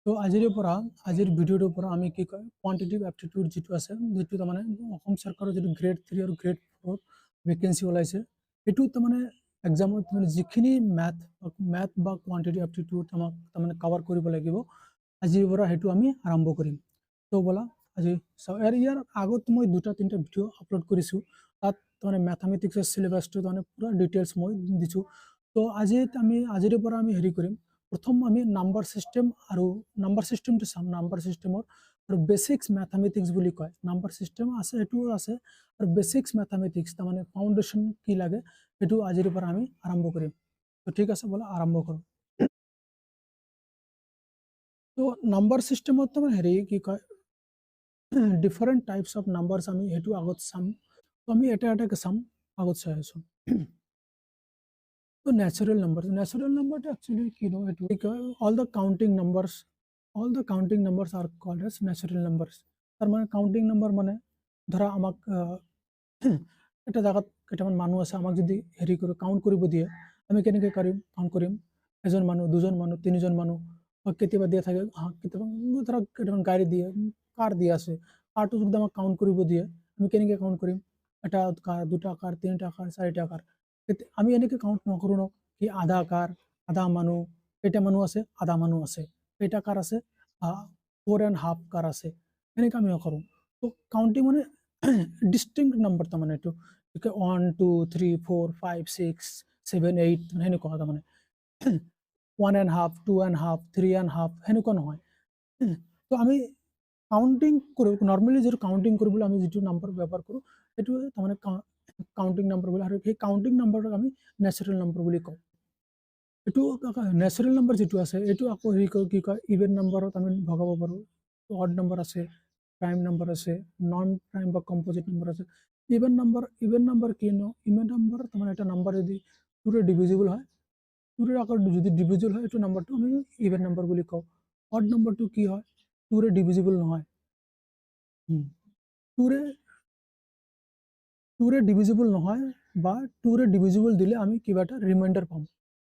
তো আজিৰ ভিডিঅ'টোৰ পৰা আমি কি কয় কোৱান্টিটিভ এপ্টিটিউড যিটো আছে যিটো তাৰমানে অসম চৰকাৰৰ যিটো গ্ৰেড 3 আৰু গ্ৰেড 4 ভেকেঞ্চি ওলাইছে সেইটো তাৰমানে এক্সামত মানে যিখিনি মেথ বা কোৱান্টিটিভ এপ্টিটিউড আমাক তাৰমানে কভাৰ কৰিব লাগিব আজিৰ পৰা সেইটো আমি আৰম্ভ কৰিম। তো বলা আজি চাওঁ। ইয়াৰ আগত মই দুটা তিনিটা ভিডিঅ' আপলোড কৰিছোঁ, তাত তাৰমানে মেথামেটিক্সৰ চিলেবাছটো তাৰমানে পুৰা ডিটেইলছ মই দিছোঁ। তো আজিৰ পৰা আমি হেৰি কৰিম, প্ৰথম আমি নাম্বাৰ চিষ্টেম আৰু নাম্বাৰ চিষ্টেমটো চাম। নাম্বাৰ চিষ্টেমৰ আৰু বেচিক্স মেথামেটিক্স বুলি কয়, নাম্বাৰ চিষ্টেম আছে সেইটোও আছে, আৰু বেচিক্স মেথামেটিক্স তাৰমানে ফাউণ্ডেশ্যন কি লাগে সেইটো আজিৰ পৰা আমি আৰম্ভ কৰিম। তো ঠিক আছে বলা আৰম্ভ কৰোঁ। তো নাম্বাৰ চিষ্টেমত তাৰমানে হেৰি কি কয় ডিফাৰেণ্ট টাইপছ অফ নাম্বাৰছ আমি সেইটো আগত চাম। তো আমি এটা এটাকে চাম, আগত চাই আছোঁ। তো ন্যাচাৰেল নাম্বাৰটো একচুৱেলি কি ন, এইটো কি কয় all the counting numbers are called as natural numbers. তাৰমানে কাউণ্টিং নাম্বাৰ মানে ধৰা আমাক এটা জাগাত কেইটামান মানুহ আছে, আমাক যদি হেৰি কৰি কাউণ্ট কৰিব দিয়ে, আমি কেনেকৈ কাউণ্ট কৰিম? এজন মানুহ, দুজন মানুহ, তিনিজন মানুহ, বা কেতিয়াবা দিয়া থাকে কেতিয়াবা ধৰা কেইটামান গাড়ী দিয়ে, কাৰ দিয়া আছে, কাৰটো যদি আমাক কাউণ্ট কৰিব দিয়ে আমি কেনেকৈ কাউণ্ট কৰিম? এটা কাৰ, দুটা কাৰ, তিনিটা কাৰ, চাৰিটা কাৰ। আমি এনেকৈ কাউণ্ট নকৰোঁ ন, কি আধা কাৰ, আধা মানুহ, কেইটা মানুহ আছে, আধা মানুহ আছে, কেইটা কাৰ আছে, 4.5 কাৰ আছে, এনেকৈ আমি নকৰোঁ। তো কাউণ্টিং মানে ডিষ্টিংক্ট নাম্বাৰ তাৰমানে এইটো 1 2 3 4 5 6 7 8 সেনেকুৱা তাৰমানে 1.5 2.5 3.5 সেনেকুৱা নহয়। তো আমি কাউণ্টিং কৰোঁ, নৰ্মেলি যিটো কাউণ্টিং কৰিবলৈ আমি যিটো নাম্বাৰ ব্যৱহাৰ কৰোঁ সেইটো তাৰমানে কাউণ্টিং নাম্বাৰ বুলি, আৰু সেই কাউণ্টিং নাম্বাৰটোক আমি নেচাৰেল নাম্বাৰ বুলি কওঁ। এইটো নেচাৰেল নাম্বাৰ যিটো আছে এইটো আকৌ হেৰি কি কয় ইভেন নাম্বাৰত আমি ভগাব পাৰোঁ। অড নাম্বাৰ আছে, প্ৰাইম নাম্বাৰ আছে, নন প্ৰাইম বা কম্পজিট নাম্বাৰ আছে। ইভেন নাম্বাৰ কি ন, ইভেন নাম্বাৰ তাৰমানে এটা নাম্বাৰ যদি টুৰে ডিভিজিবল হয়, টুৰে আকৌ যদি ডিভিজিবল হয় এইটো নাম্বাৰটো আমি ইভেন নাম্বাৰ বুলি কওঁ। অড নাম্বাৰটো কি হয়, টুৰে ডিভিজিবল নহয়। টুৰে ডিভিজিবল নহয় বা টুৰে ডিভিজিবল দিলে আমি কিবা এটা ৰিমাইণ্ডাৰ পাম,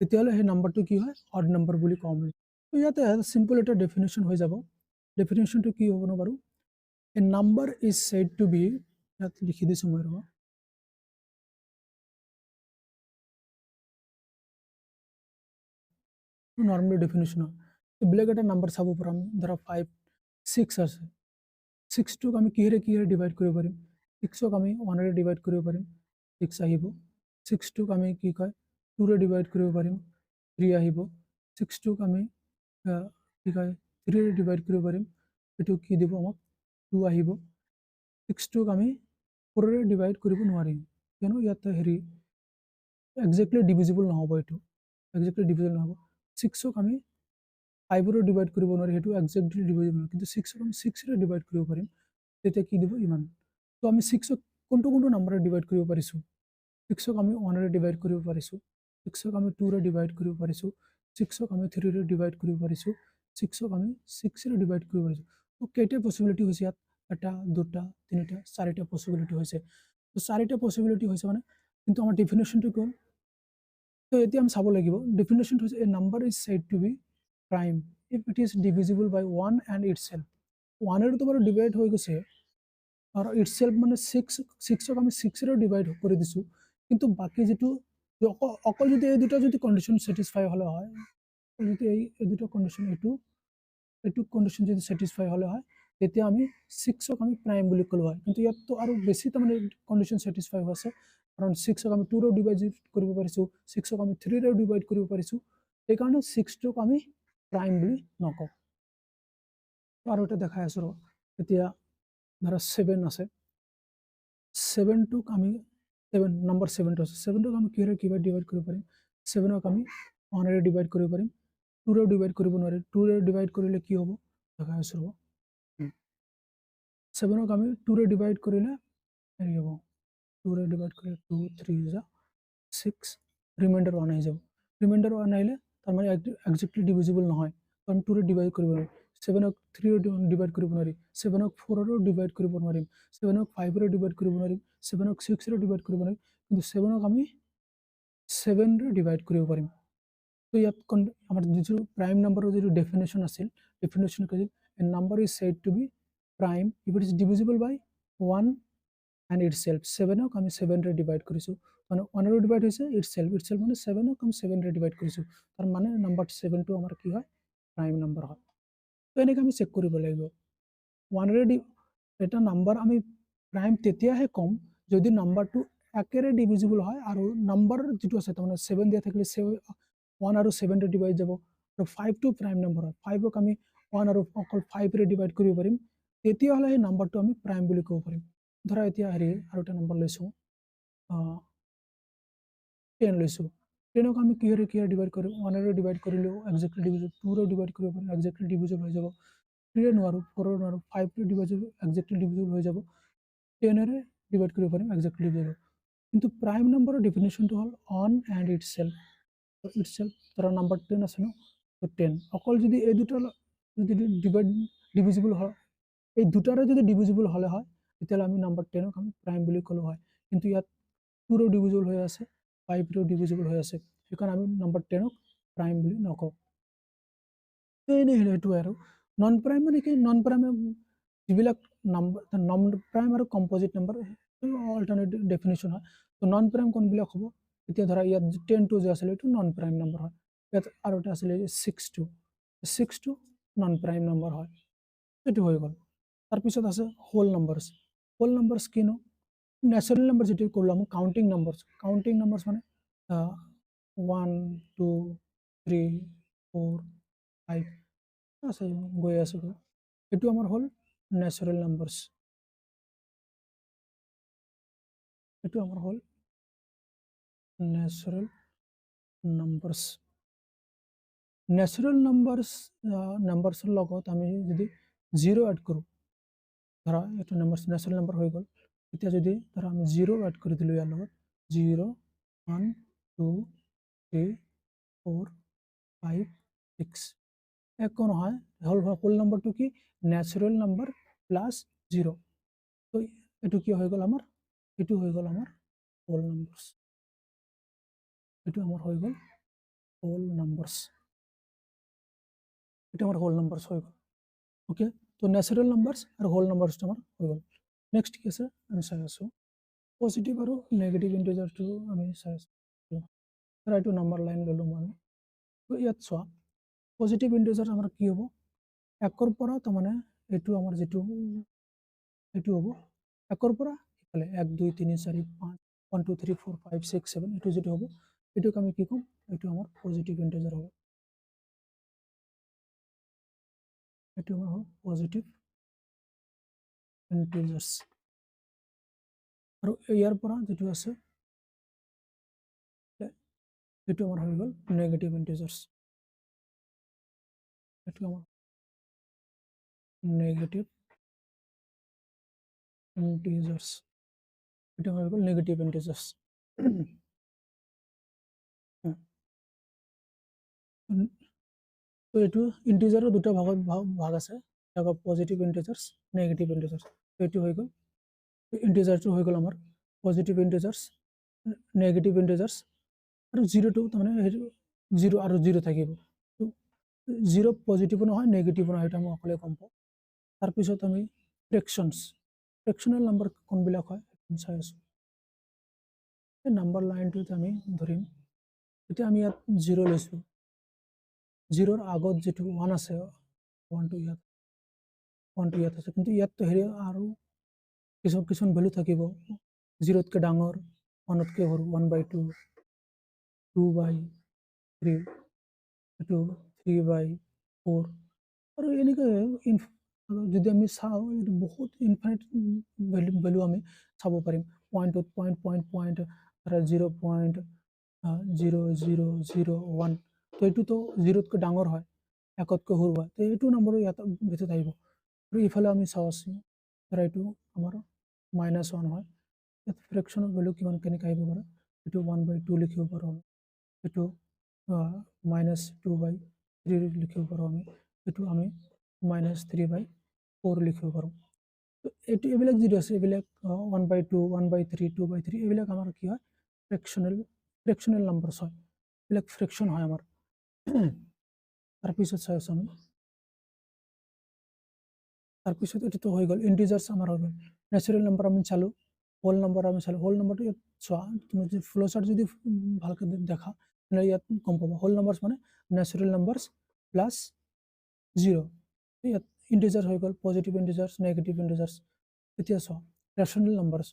তেতিয়াহ'লে সেই নাম্বাৰটো কি হয়, অড নাম্বাৰ বুলি কওঁ আমি। তো ইয়াতে চিম্পল এটা ডেফিনেশ্যন হৈ যাব। ডেফিনেশ্যনটো কি হ'ব ন বাৰু? A number is said to be, ইয়াত লিখি দিছোঁ মই ৰ'বা, নৰ্মেল ডেফিনেশ্যন হয়। বেলেগ এটা নাম্বাৰ চাব পাৰোঁ আমি, ধৰা 5 6 আছে, 6টোক আমি কিহেৰে ডিভাইড কৰিব পাৰিম? 6ক আমি 1ৰে ডিভাইড কৰিব পাৰিম, 6 আহিব। 6টোক আমি কি কয় 2ৰে ডিভাইড কৰিব পাৰিম, 3 আহিব। 6টোক আমি কি কয় 3ৰে ডিভাইড কৰিব পাৰিম, এইটো কি দিব আমাক 2 আহিব। 6টোক আমি 4ৰে ডিভাইড কৰিব নোৱাৰিম, কিয়নো ইয়াতে হেৰি একজেক্টলি ডিভিজিবল নহ'ব, এইটো একজেক্টলি ডিভিজিবল নহ'ব। 6ক আমি 5ৰে ডিভাইড কৰিব নোৱাৰি, সেইটো একজেক্টলি ডিভিজিবল নহয়, কিন্তু 6ক আমি 6ৰে ডিভাইড কৰিব পাৰিম, তেতিয়া কি দিব ইমান। তো আমি 6ক কোনটো নাম্বাৰে ডিভাইড কৰিব পাৰিছোঁ? 6ক আমি 1ৰে ডিভাইড কৰিব পাৰিছোঁ, 6ক আমি 2ৰে ডিভাইড কৰিব পাৰিছোঁ, 6ক আমি 3ৰে ডিভাইড কৰিব পাৰিছোঁ, 6ক আমি 6ৰে ডিভাইড কৰিব পাৰিছোঁ। তো কেইটা পচিবিলিটি হৈছে ইয়াত? এটা, দুটা, তিনিটা, চাৰিটা পচিবিলিটি হৈছে। তো চাৰিটা পচিবিলিটি হৈছে মানে, কিন্তু আমাৰ ডেফিনেশ্যনটো কি হ'ল? তো এতিয়া আমি চাব লাগিব, ডেফিনেশ্যনটো হৈছে a number is said to be prime if it is divisible by 1 and itself. 1ৰেতো বাৰু ডিভাইড হৈ গৈছে, আৰু ইটছেল্ফ মানে 6ক আমি 6ৰে ডিভাইড কৰি দিছোঁ, কিন্তু বাকী যিটো অকল যদি এই দুটা যদি কণ্ডিশ্যন ছেটিছফাই হ'লে হয়, যদি এই দুটা কণ্ডিশ্যন এইটো কণ্ডিশ্যন যদি ছেটিছফাই হ'লে হয়, তেতিয়া আমি 6ক আমি প্ৰাইম বুলি ক'লোঁ হয়। কিন্তু ইয়াততো আৰু বেছি তাৰমানে কণ্ডিশ্যন ছেটিছফাই হৈ আছে, কাৰণ 6ক আমি 2ৰে ডিভাইড কৰিব পাৰিছোঁ, 6ক আমি 3ৰে ডিভাইড কৰিব পাৰিছোঁ, সেইকাৰণে 6টোক আমি প্ৰাইম বুলি নকওঁ। আৰু এটা দেখাই আছোঁ ৰ, এতিয়া ধৰা 7 আছে, 7টোক আমি নাম্বাৰ 7টো আছে, 7টোক আমি কিহেৰে ডিভাইড কৰিব পাৰিম? 7ক আমি 1ৰে ডিভাইড কৰিব পাৰিম, 2ৰে ডিভাইড কৰিব নোৱাৰিম। 2ৰে ডিভাইড কৰিলে কি হ'ব দেখাই আছোঁ ৰ'ব। 7ক আমি 2ৰে ডিভাইড কৰিলে হেৰি হ'ব, 2ৰে ডিভাইড কৰিলে 2 3 যা 6, ৰিমাইণ্ডাৰ 1 আহি যাব। ৰিমাইণ্ডাৰ 1 আহিলে তাৰমানে একজেক্টলি ডিভিজিবল নহয়, কাৰণ 2ৰে ডিভাইড কৰিব নোৱাৰি। 7ক 3ৰে ডিভাইড কৰিব নোৱাৰি, 7ক 4ৰে ডিভাইড কৰিব নোৱাৰিম, 7ক 5ৰে ডিভাইড কৰিব নোৱাৰিম, 7ক 6ৰে ডিভাইড কৰিব নোৱাৰিম, কিন্তু 7ক আমি 7ৰে ডিভাইড কৰিব পাৰিম। তো ইয়াত আমাৰ যিটো প্ৰাইম নাম্বাৰৰ যিটো ডেফিনেশ্যন আছিল, ডেফিনেশ্যন কৈছিল a number is said to be prime if it is divisible by 1 and itself 7ক আমি 7 ৰে ডিভাইড কৰিছো, মানে 1 ৰে ডিভাইড হৈছে itself মানে 7ক আমি 7 ৰে ডিভাইড কৰিছো, তাৰ মানে নাম্বাৰ 7 টো আমাৰ কি হয় প্ৰাইম নাম্বাৰ হয়। তো এনেকৈ আমি চেক কৰিব লাগিব 1 ৰে এটা নাম্বাৰ আমি প্ৰাইম তেতিয়াহে কম যদি নাম্বাৰটো একেৰে ডিভিজিবল হয় আৰু নাম্বাৰ যেটো আছে তাৰমানে 7 দিয়া থাকিলে 1 আৰু 7 ৰে ডিভাইড যাব, আৰু 5 টো প্ৰাইম নাম্বাৰ হয়, 5ক আমি 1 আৰু অকল 5 ৰে ডিভাইড কৰিব পাৰিম, তেতিয়াহ'লে এই নাম্বাৰটো আমি প্ৰাইম বুলি ক'ব পাৰিম। ধৰা এতিয়া হেৰি আৰু এটা নাম্বাৰ লৈছো 10 লৈছো, 10ক আমি কিহেৰে ডিভাইড কৰিম, 1 ৰে ডিভাইড কৰিলেও এক্সাক্টলি ডিভিজিবল, 2 ৰে ডিভাইড কৰিব পাৰিম এক্সাক্টলি ডিভিজিবল হৈ যাব, 3 ৰে নোৱাৰো, 4 ৰে নোৱাৰো, 5 ৰে ডিভিজিবল এক্সাক্টলি ডিভিজিবল হৈ যাব, 10 ৰে ডিভাইড কৰিব পাৰিম এক্সাক্টলি ডিভিজিবল। কিন্তু প্ৰাইম নাম্বাৰৰ ডেফিনেশ্যনটো হ'ল অন এণ্ড ইটসেল্ফ, ধৰা নাম্বাৰ 10 আছে ন, তো 10 অকল যদি এই দুটা যদি ডিভিজিবল হয়, এই দুটাৰে যদি ডিভিজিবল হলে হয় তেতিয়াহ'লে আমি নাম্বাৰ 10ক আমি প্ৰাইম বুলি ক'লো হয়, কিন্তু ইয়াত 2 ৰো ডিভিজিবল হৈ আছে, 5 ৰো ডিভিজিবল হৈ আছে, সেইকাৰণে আমি নাম্বাৰ 10ক প্ৰাইম বুলি নকওঁ। তো এনেই সেইটো আৰু নন প্ৰাইম মানে কি, নন প্ৰাইম যিবিলাক নাম্বাৰ নন প্ৰাইম আৰু কম্পজিট নাম্বাৰ অল্টাৰনেটিভ ডেফিনেশ্যন হয়। তো নন প্ৰাইম কোনবিলাক হ'ব, এতিয়া ধৰা ইয়াত 10টো যে আছিলে এইটো নন প্ৰাইম নাম্বাৰ হয়, ইয়াত আৰু এটা আছিলে 6টো নন প্ৰাইম নাম্বাৰ হয়, এইটো হৈ গ'ল। তাৰপিছত আছে হোল নাম্বাৰছ কিনো ন্যাচারাল নাম্বার যেটা করলাম কাউন্টিং নাম্বারস মানে 1 2 3 4 5 আছে গৈ আছে, এটু আমার হল ন্যাচারাল নাম্বারস, এটু আমার হল ন্যাচারাল নাম্বারসের লগত আমি যদি 0 এড করো, ধরা এটা ন্যাচারাল নাম্বার হয়ে গেল, এতিয়া যদি ধৰা আমি 0 এড কৰি দিলো ইয়াৰ লগত 0 1 2 3 4 5 6 একো নহয়, হোল নাম্বাৰটো কি ন্যাচাৰাল নাম্বাৰ প্লাস 0, তো এটু কি হৈ গ'ল আমাৰ, এটু হৈ গ'ল আমাৰ হোল নাম্বাৰস, এটু আমাৰ হৈ গ'ল হোল নাম্বারস, এটা আমার হোল নাম্বারস হৈ গ'ল। ওকে, তো ন্যাচারাল নাম্বারস আর হোল নাম্বারসটা আমার হৈ গ'ল। নেক্সট কি আছে আমি চাই আছো পজিটিভ আৰু নেগেটিভ ইন্টিজাৰটো আমি চাই আছো, ধৰা এইটো নাম্বাৰ লাইন ললো আমি, তো ইয়াত চোৱা পজিটিভ ইন্টিজাৰ আমাৰ কি হ'ব, 1ৰ পৰা তাৰমানে এইটো আমাৰ যেটো এইটো হ'ব 1ৰ পৰা ইফালে 1 2 3 4 5 1 2 3 4 5 6 7 এইটো যেটো হ'ব এইটোক আমি কি কম, এইটো আমাৰ পজিটিভ ইন্টিজাৰ হ'ব, এইটো আমাৰ হ'ল পজিটিভ ইন্টিজাৰ্স। আৰু ইয়াৰ পৰা যেটো আছে এইটো আমাৰ হৈ গ'ল নেগেটিভ ইন্টিজাৰ্স, এইটো আমাৰ নেগেটিভ ইন্টিজাৰ্স, এটা হৈ গ'ল নেগেটিভ ইন্টিজাৰ্স। তো এইটো ইন্টিজাৰৰ দুটা ভাগ আছে, এটা পজিটিভ ইন্টিজাৰ্স নেগেটিভ ইন্টিজাৰ্স, তো এইটো হৈ গ'ল ইন্টিজাৰটো হৈ গ'ল আমাৰ পজিটিভ ইন্টিজাৰ্স নেগেটিভ ইন্টিজাৰ্স, আৰু 0টো তাৰমানে সেইটো 0 আৰু 0 থাকিব, তো 0 পজিটিভ নহয় নেগেটিভ নহয় এটা মই অকলে গম পাওঁ। তাৰপিছত আমি ফ্ৰেকশনাল নাম্বাৰ কোনবিলাক হয় চাই আছো, এই নাম্বাৰ লাইনটোত আমি ধৰিম, এতিয়া আমি ইয়াত 0 লৈছো, 0ৰ আগত যেটো 1 আছে 1টো ইয়াত আছে, কিন্তু ইয়াততো হেৰি আৰু কিছুমান ভ্যালু থাকিব 0তকৈ ডাঙৰ 1তকৈ সৰু 1/2 2/3 এইটো 3/4 আৰু এনেকৈ যদি আমি চাওঁ এইটো বহুত ইনফাইনাইট ভ্যালু আমি চাব পাৰিম, পইণ্ট ধৰা 0.0001, তো এইটোতো 0তকৈ ডাঙৰ হয় 1তকৈ সৰু হয়, তো এইটো নম্বৰ ইয়াত ভিতৰত আহিব। আৰু ইফালে আমি চাওঁ আছো ধৰা এইটো আমাৰ -1 হয়, ইয়াত ফ্ৰেকশনৰ ভ্যালু কিমান কেনেকৈ আহিব পাৰে, এইটো 1/2 লিখিব পাৰোঁ, এইটো -2/3 লিখিব পাৰোঁ আমি, এইটো আমি -3/4 লিখিব পাৰোঁ। তো এইবিলাক যিটো আছে এইবিলাক 1/2 1/3 2/3 এইবিলাক আমাৰ কি হয় ফ্ৰেকশনাল নাম্বাৰস হয়, এইবিলাক ফ্ৰেকশন হয় আমাৰ। তাৰপিছত চাই আছোঁ আমি তাৰপিছত এইটোতো হৈ গ'ল ইণ্টিজাৰ্ছ আমাৰ হৈ গ'ল নেচাৰেল নম্বৰ আমি চালোঁ হোল নম্বৰ আমি চালোঁ হোল নম্বৰটো ইয়াত চোৱা তুমি যদি ফ্ল' চাৰ্ট যদি ভালকৈ দেখা তেনেহ'লে ইয়াত গম পাবা হোল নম্বৰছ মানে নেচাৰেল নম্বৰছ প্লাছ 0 ইয়াত ইণ্টিজাৰ হৈ গ'ল পজিটিভ ইণ্টিজাৰ্ছ নেগেটিভ ইণ্টিজাৰ্ছ এতিয়া চোৱা ৰেচনেল নম্বৰছ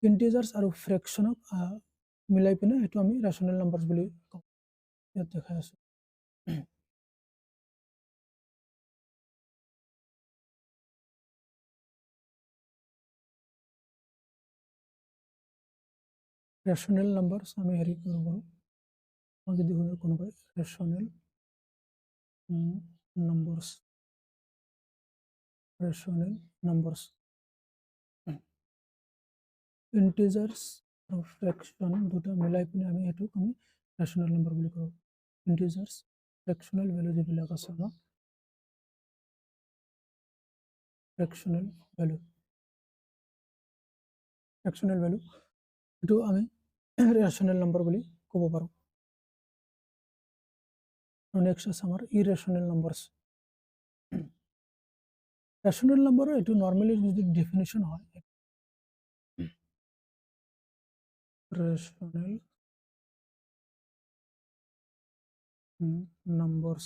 ইণ্টিজাৰ্ছ আৰু ফ্ৰেকশ্যনক মিলাই পিনে সেইটো আমি ৰেচনেল নম্বৰছ বুলি কওঁ ইয়াত দেখাই আছোঁ ৰেচনেল নম্বৰছ আমি হেৰি কৰিব পাৰোঁ মই যদি কোনোবাই ৰেচনেল নম্বৰছ ইণ্টিজাৰ্ছ আৰু ফ্ৰেকশ্যন দুটা মিলাই পিনে আমি এইটোক আমি ৰেচনেল নম্বৰ বুলি কওঁ ইণ্টিজাৰ্ছ ফ্ৰেকশ্যনেল ভেলু যিবিলাক আছে ন ফ্ৰেকশ্যনেল ভেলু এইটো আমি ৰেচনেল নম্বৰ বুলি ক'ব পাৰোঁ আৰু নেক্সট আছে আমাৰ ইৰেচনেল নম্বৰছ ৰেচনেল নম্বৰৰ এইটো নৰ্মেলি যদি ডেফিনেশ্যন হয় ৰেচনেল নম্বৰছ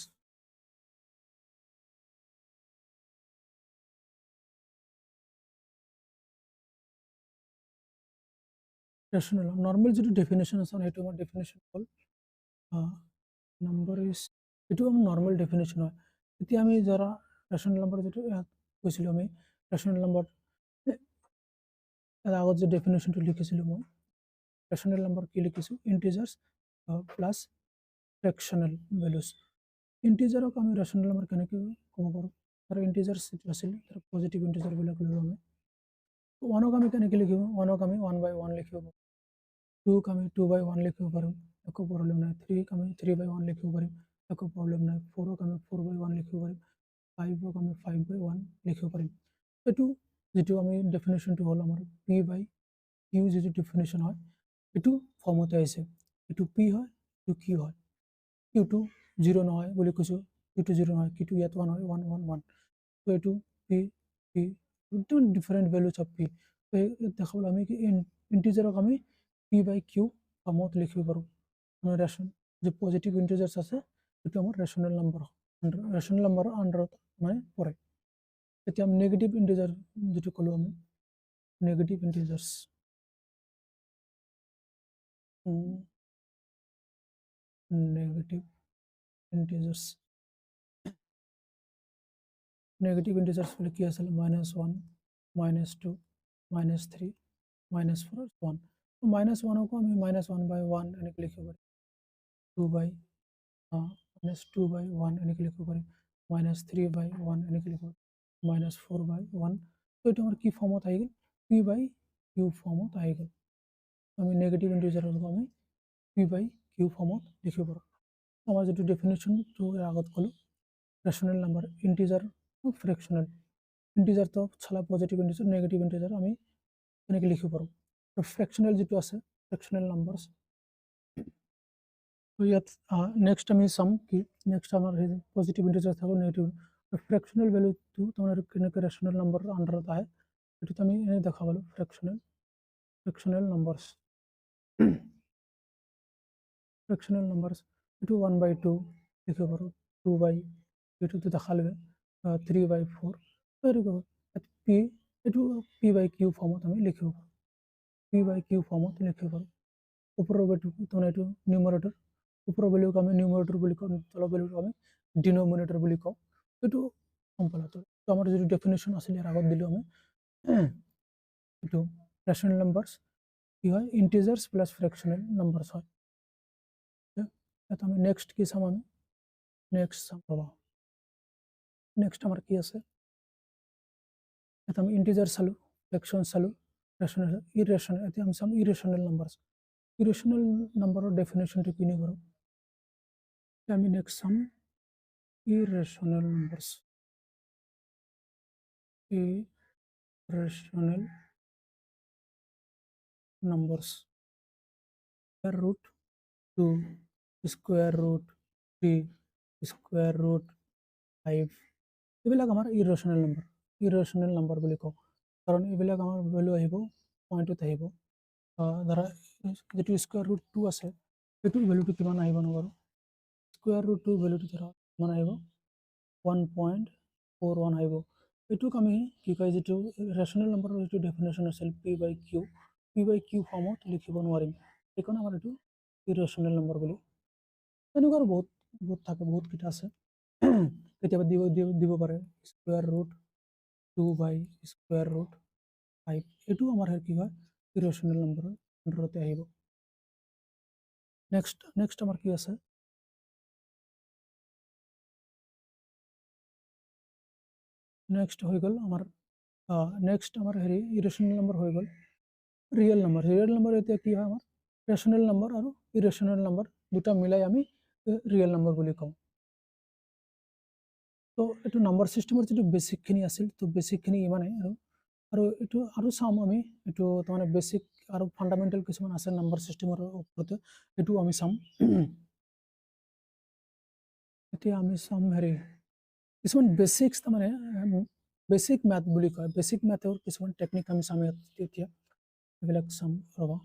ৰেচনেল নৰ্মেল যিটো ডেফিনেশ্যন আছে সেইটো আমাৰ ডেফিনেশ্যন হ'ল নম্বৰ ইজ এইটো আমাৰ নৰ্মেল ডেফিনেশ্যন হয় এতিয়া আমি ধৰা ৰেচনেল নম্বৰ যিটো কৈছিলোঁ আমি ৰেচনেল নম্বৰ আগত যে ডেফিনেশ্যনটো লিখিছিলোঁ মই ৰেচনেল নম্বৰ কি লিখিছোঁ ইণ্টিজাৰ্ছ প্লাছ ফ্ৰেকশ্যনেল ভেলুজ ইণ্টিজাৰক আমি ৰেচনেল নম্বৰ কেনেকৈ ক'ব পাৰোঁ আৰু ইণ্টিজাৰ্ছ যিটো আছিল তাৰ পজিটিভ ইণ্টিজাৰবিলাক ল'লোঁ আমি ওৱানক আমি কেনেকৈ লিখিব ওৱানক আমি 1/1 লিখিব পাৰোঁ টুক আমি 2/1 লিখিব পাৰোঁ একো প্ৰব্লেম নাই থ্ৰীক আমি 3/1 লিখিব পাৰিম একো প্ৰব্লেম নাই ফ'ৰক আমি 4/1 লিখিব পাৰিম ফাইভক আমি 5/1 লিখিব পাৰিম এইটো যিটো আমি ডেফিনেশ্যনটো হ'ল আমাৰ P/Q যিটো ডেফিনেশ্যন হয় এইটো ফৰ্মতে আহিছে এইটো P হয় এইটো Q হয় কিউটো 0 নহয় বুলি কৈছোঁ কিউটো 0 নহয় কিউটো ইয়াত 1 হয় 1 1 1 তো এইটো P different values of P দেখাবলৈ আমি কি ইণ্টিজাৰক আমি P/Q ফৰ্মত লিখিব পাৰোঁ আমাৰ ৰেচন যে পজিটিভ ইণ্টিজাৰ্ছ আছে সেইটো আমাৰ ৰেচনেল নম্বৰৰ আণ্ডাৰত মানে পৰে এতিয়া আমি নেগেটিভ ইণ্টিজাৰ যিটো ক'লোঁ আমি নেগেটিভ ইণ্টিজাৰ্ছ নেগেটিভ ইণ্টিজাৰ্ছ বুলি কি আছিল -1 -2 -3 -4 1 -1কো আমি -1/1 এনেকৈ লিখিব পাৰিম 2/1 এনেকৈ লিখিব পাৰিম -3/1 এনেকৈ লিখিব পাৰিম -4/1 তো এইটো আমাৰ কি ফৰ্মত আহি গ'ল P/Q ফৰ্মত আহি গ'ল আমি নেগেটিভ ইণ্টিজাৰক আমি P/Q ফৰ্মত লিখিব পাৰোঁ আমাৰ যিটো ডেফিনেশ্যনটো আগত ক'লোঁ ৰেচনেল নম্বৰ ইণ্টিজাৰ ফ্ৰেকশ্যনেল ইণ্টিজাৰটো চালা পজিটিভ ইণ্টিজাৰ নেগেটিভ ইণ্টিজাৰ আমি এনেকৈ লিখিব পাৰোঁ আৰু ফ্ৰেকশ্যনেল যিটো আছে ফ্ৰেকশ্যনেল নম্বৰছ তো ইয়াত নেক্সট আমি চাম কি নেক্সট আমাৰ পজিটিভ ইণ্টিজাৰ থাকোঁ নেগেটিভ ফ্ৰেকশ্যনেল ভেলুটো তাৰমানে কেনেকৈ ৰেচনেল নম্বৰৰ আণ্ডাৰত আহে সেইটোত আমি এনেই দেখা পালোঁ ফ্ৰেকশ্যনেল নম্বৰছ ফ্ৰেকশ্যনেল নম্বৰছ এইটো 1/2 লিখিব পাৰোঁ 2/এইটোতো দেখালোৱে 3/4 এইটো এইটো P/Q ফৰ্মত আমি লিখিব পাৰোঁ P/Q ফৰ্মত লিখিব পাৰোঁ ওপৰৰ ভেলুটো তাৰমানে এইটো নিউমাৰেটৰ ওপৰৰ ভেলুক আমি নিউমাৰেটৰ বুলি কওঁ তলৰ ভেলুটো আমি ডিন'মিনেটৰ বুলি কওঁ এইটো গম পালা তো আমাৰ যিটো ডেফিনেশ্যন আছিল ইয়াৰ আগত দিলোঁ আমি এইটো ৰেচনেল নম্বৰছ কি হয় ইণ্টিজাৰ্ছ প্লাছ ফ্ৰেকশ্যনেল নম্বৰছ হয় ইয়াত আমি নেক্সট কি চাম আমি নেক্সট চাম ৰ'বা নেক্সট আমাৰ কি আছে ইয়াত আমি ইণ্টিজাৰ চালোঁ ফ্ৰেকশ্যন চালোঁ ৰেচনেল ইৰেচনেল এতিয়া আমি চাম ইৰেচনেল নম্বৰছ ইৰেচনেল নম্বৰৰ ডেফিনেশ্যনটো কি নিব পাৰোঁ আমি নেক্সট চাম irrational numbers irrational numbers square root 2 square root 3 square root 5 এইবিলাক আমাৰ ইৰেচনেল নম্বৰ বুলি কওঁ কাৰণ এইবিলাক আমাৰ ভেলু আহিব পইণ্টত আহিব ধৰা যেটো স্কোয়াৰ ৰুট 2 আছে সেইটো ভ্যালুটো কিমান আহিব নবাৰো স্কোয়াৰ ৰুট 2 ভ্যালুটো ধৰা কিমান আহিব 1.41 আহিব এটুক আমি কি কয় যেটো ৰেশনাল নম্বৰৰ যেটো ডেফিনেশন আছিল p by q ফৰ্মত লিখিব নোৱাৰিম এখন আমাৰ এটো ইৰেশনাল নম্বৰ বুলি এনেকুৱা বহুত থাকে বহুত কিটা আছে কেতিয়াবা দিব পাৰে square root 2 by square root 5 এটু আমাৰ কি হয় ইৰেশনাল নম্বৰৰ আন্ডাৰতে আহিব নেক্সট আমাৰ কি আছে নেক্সট হৈ গ'ল আমাৰ নেক্সট আমাৰ হেৰি ইৰেশনাল নম্বৰ হৈ গ'ল ৰিয়েল নম্বৰ এতিয়া কি হয় আমাৰ ৰেশনাল নম্বৰ আৰু ইৰেশনাল নম্বৰ দুটা মিলাই আমি ৰিয়েল নম্বৰ বুলি কওঁ তো এটো নম্বৰ সিস্টেমৰ যেটো বেসিক খিনি আছিল তো বেসিক খিনি ইমানে আৰু এটো আৰু চাম আমি এটো মানে বেসিক আৰু ফান্ডামেন্টাল কিছুমান আছে নম্বৰ সিস্টেমৰ ওপৰতে এটো আমি চাম এতিয়া আমি চাম হেৰি কিছুমান বেসিক্স মানে বেসিক ম্যাথ বুলি কয় বেসিক ম্যাথৰ কিছুমান টেকনিক আমি চাম এতিয়া এইবিলাক চাম ৰবা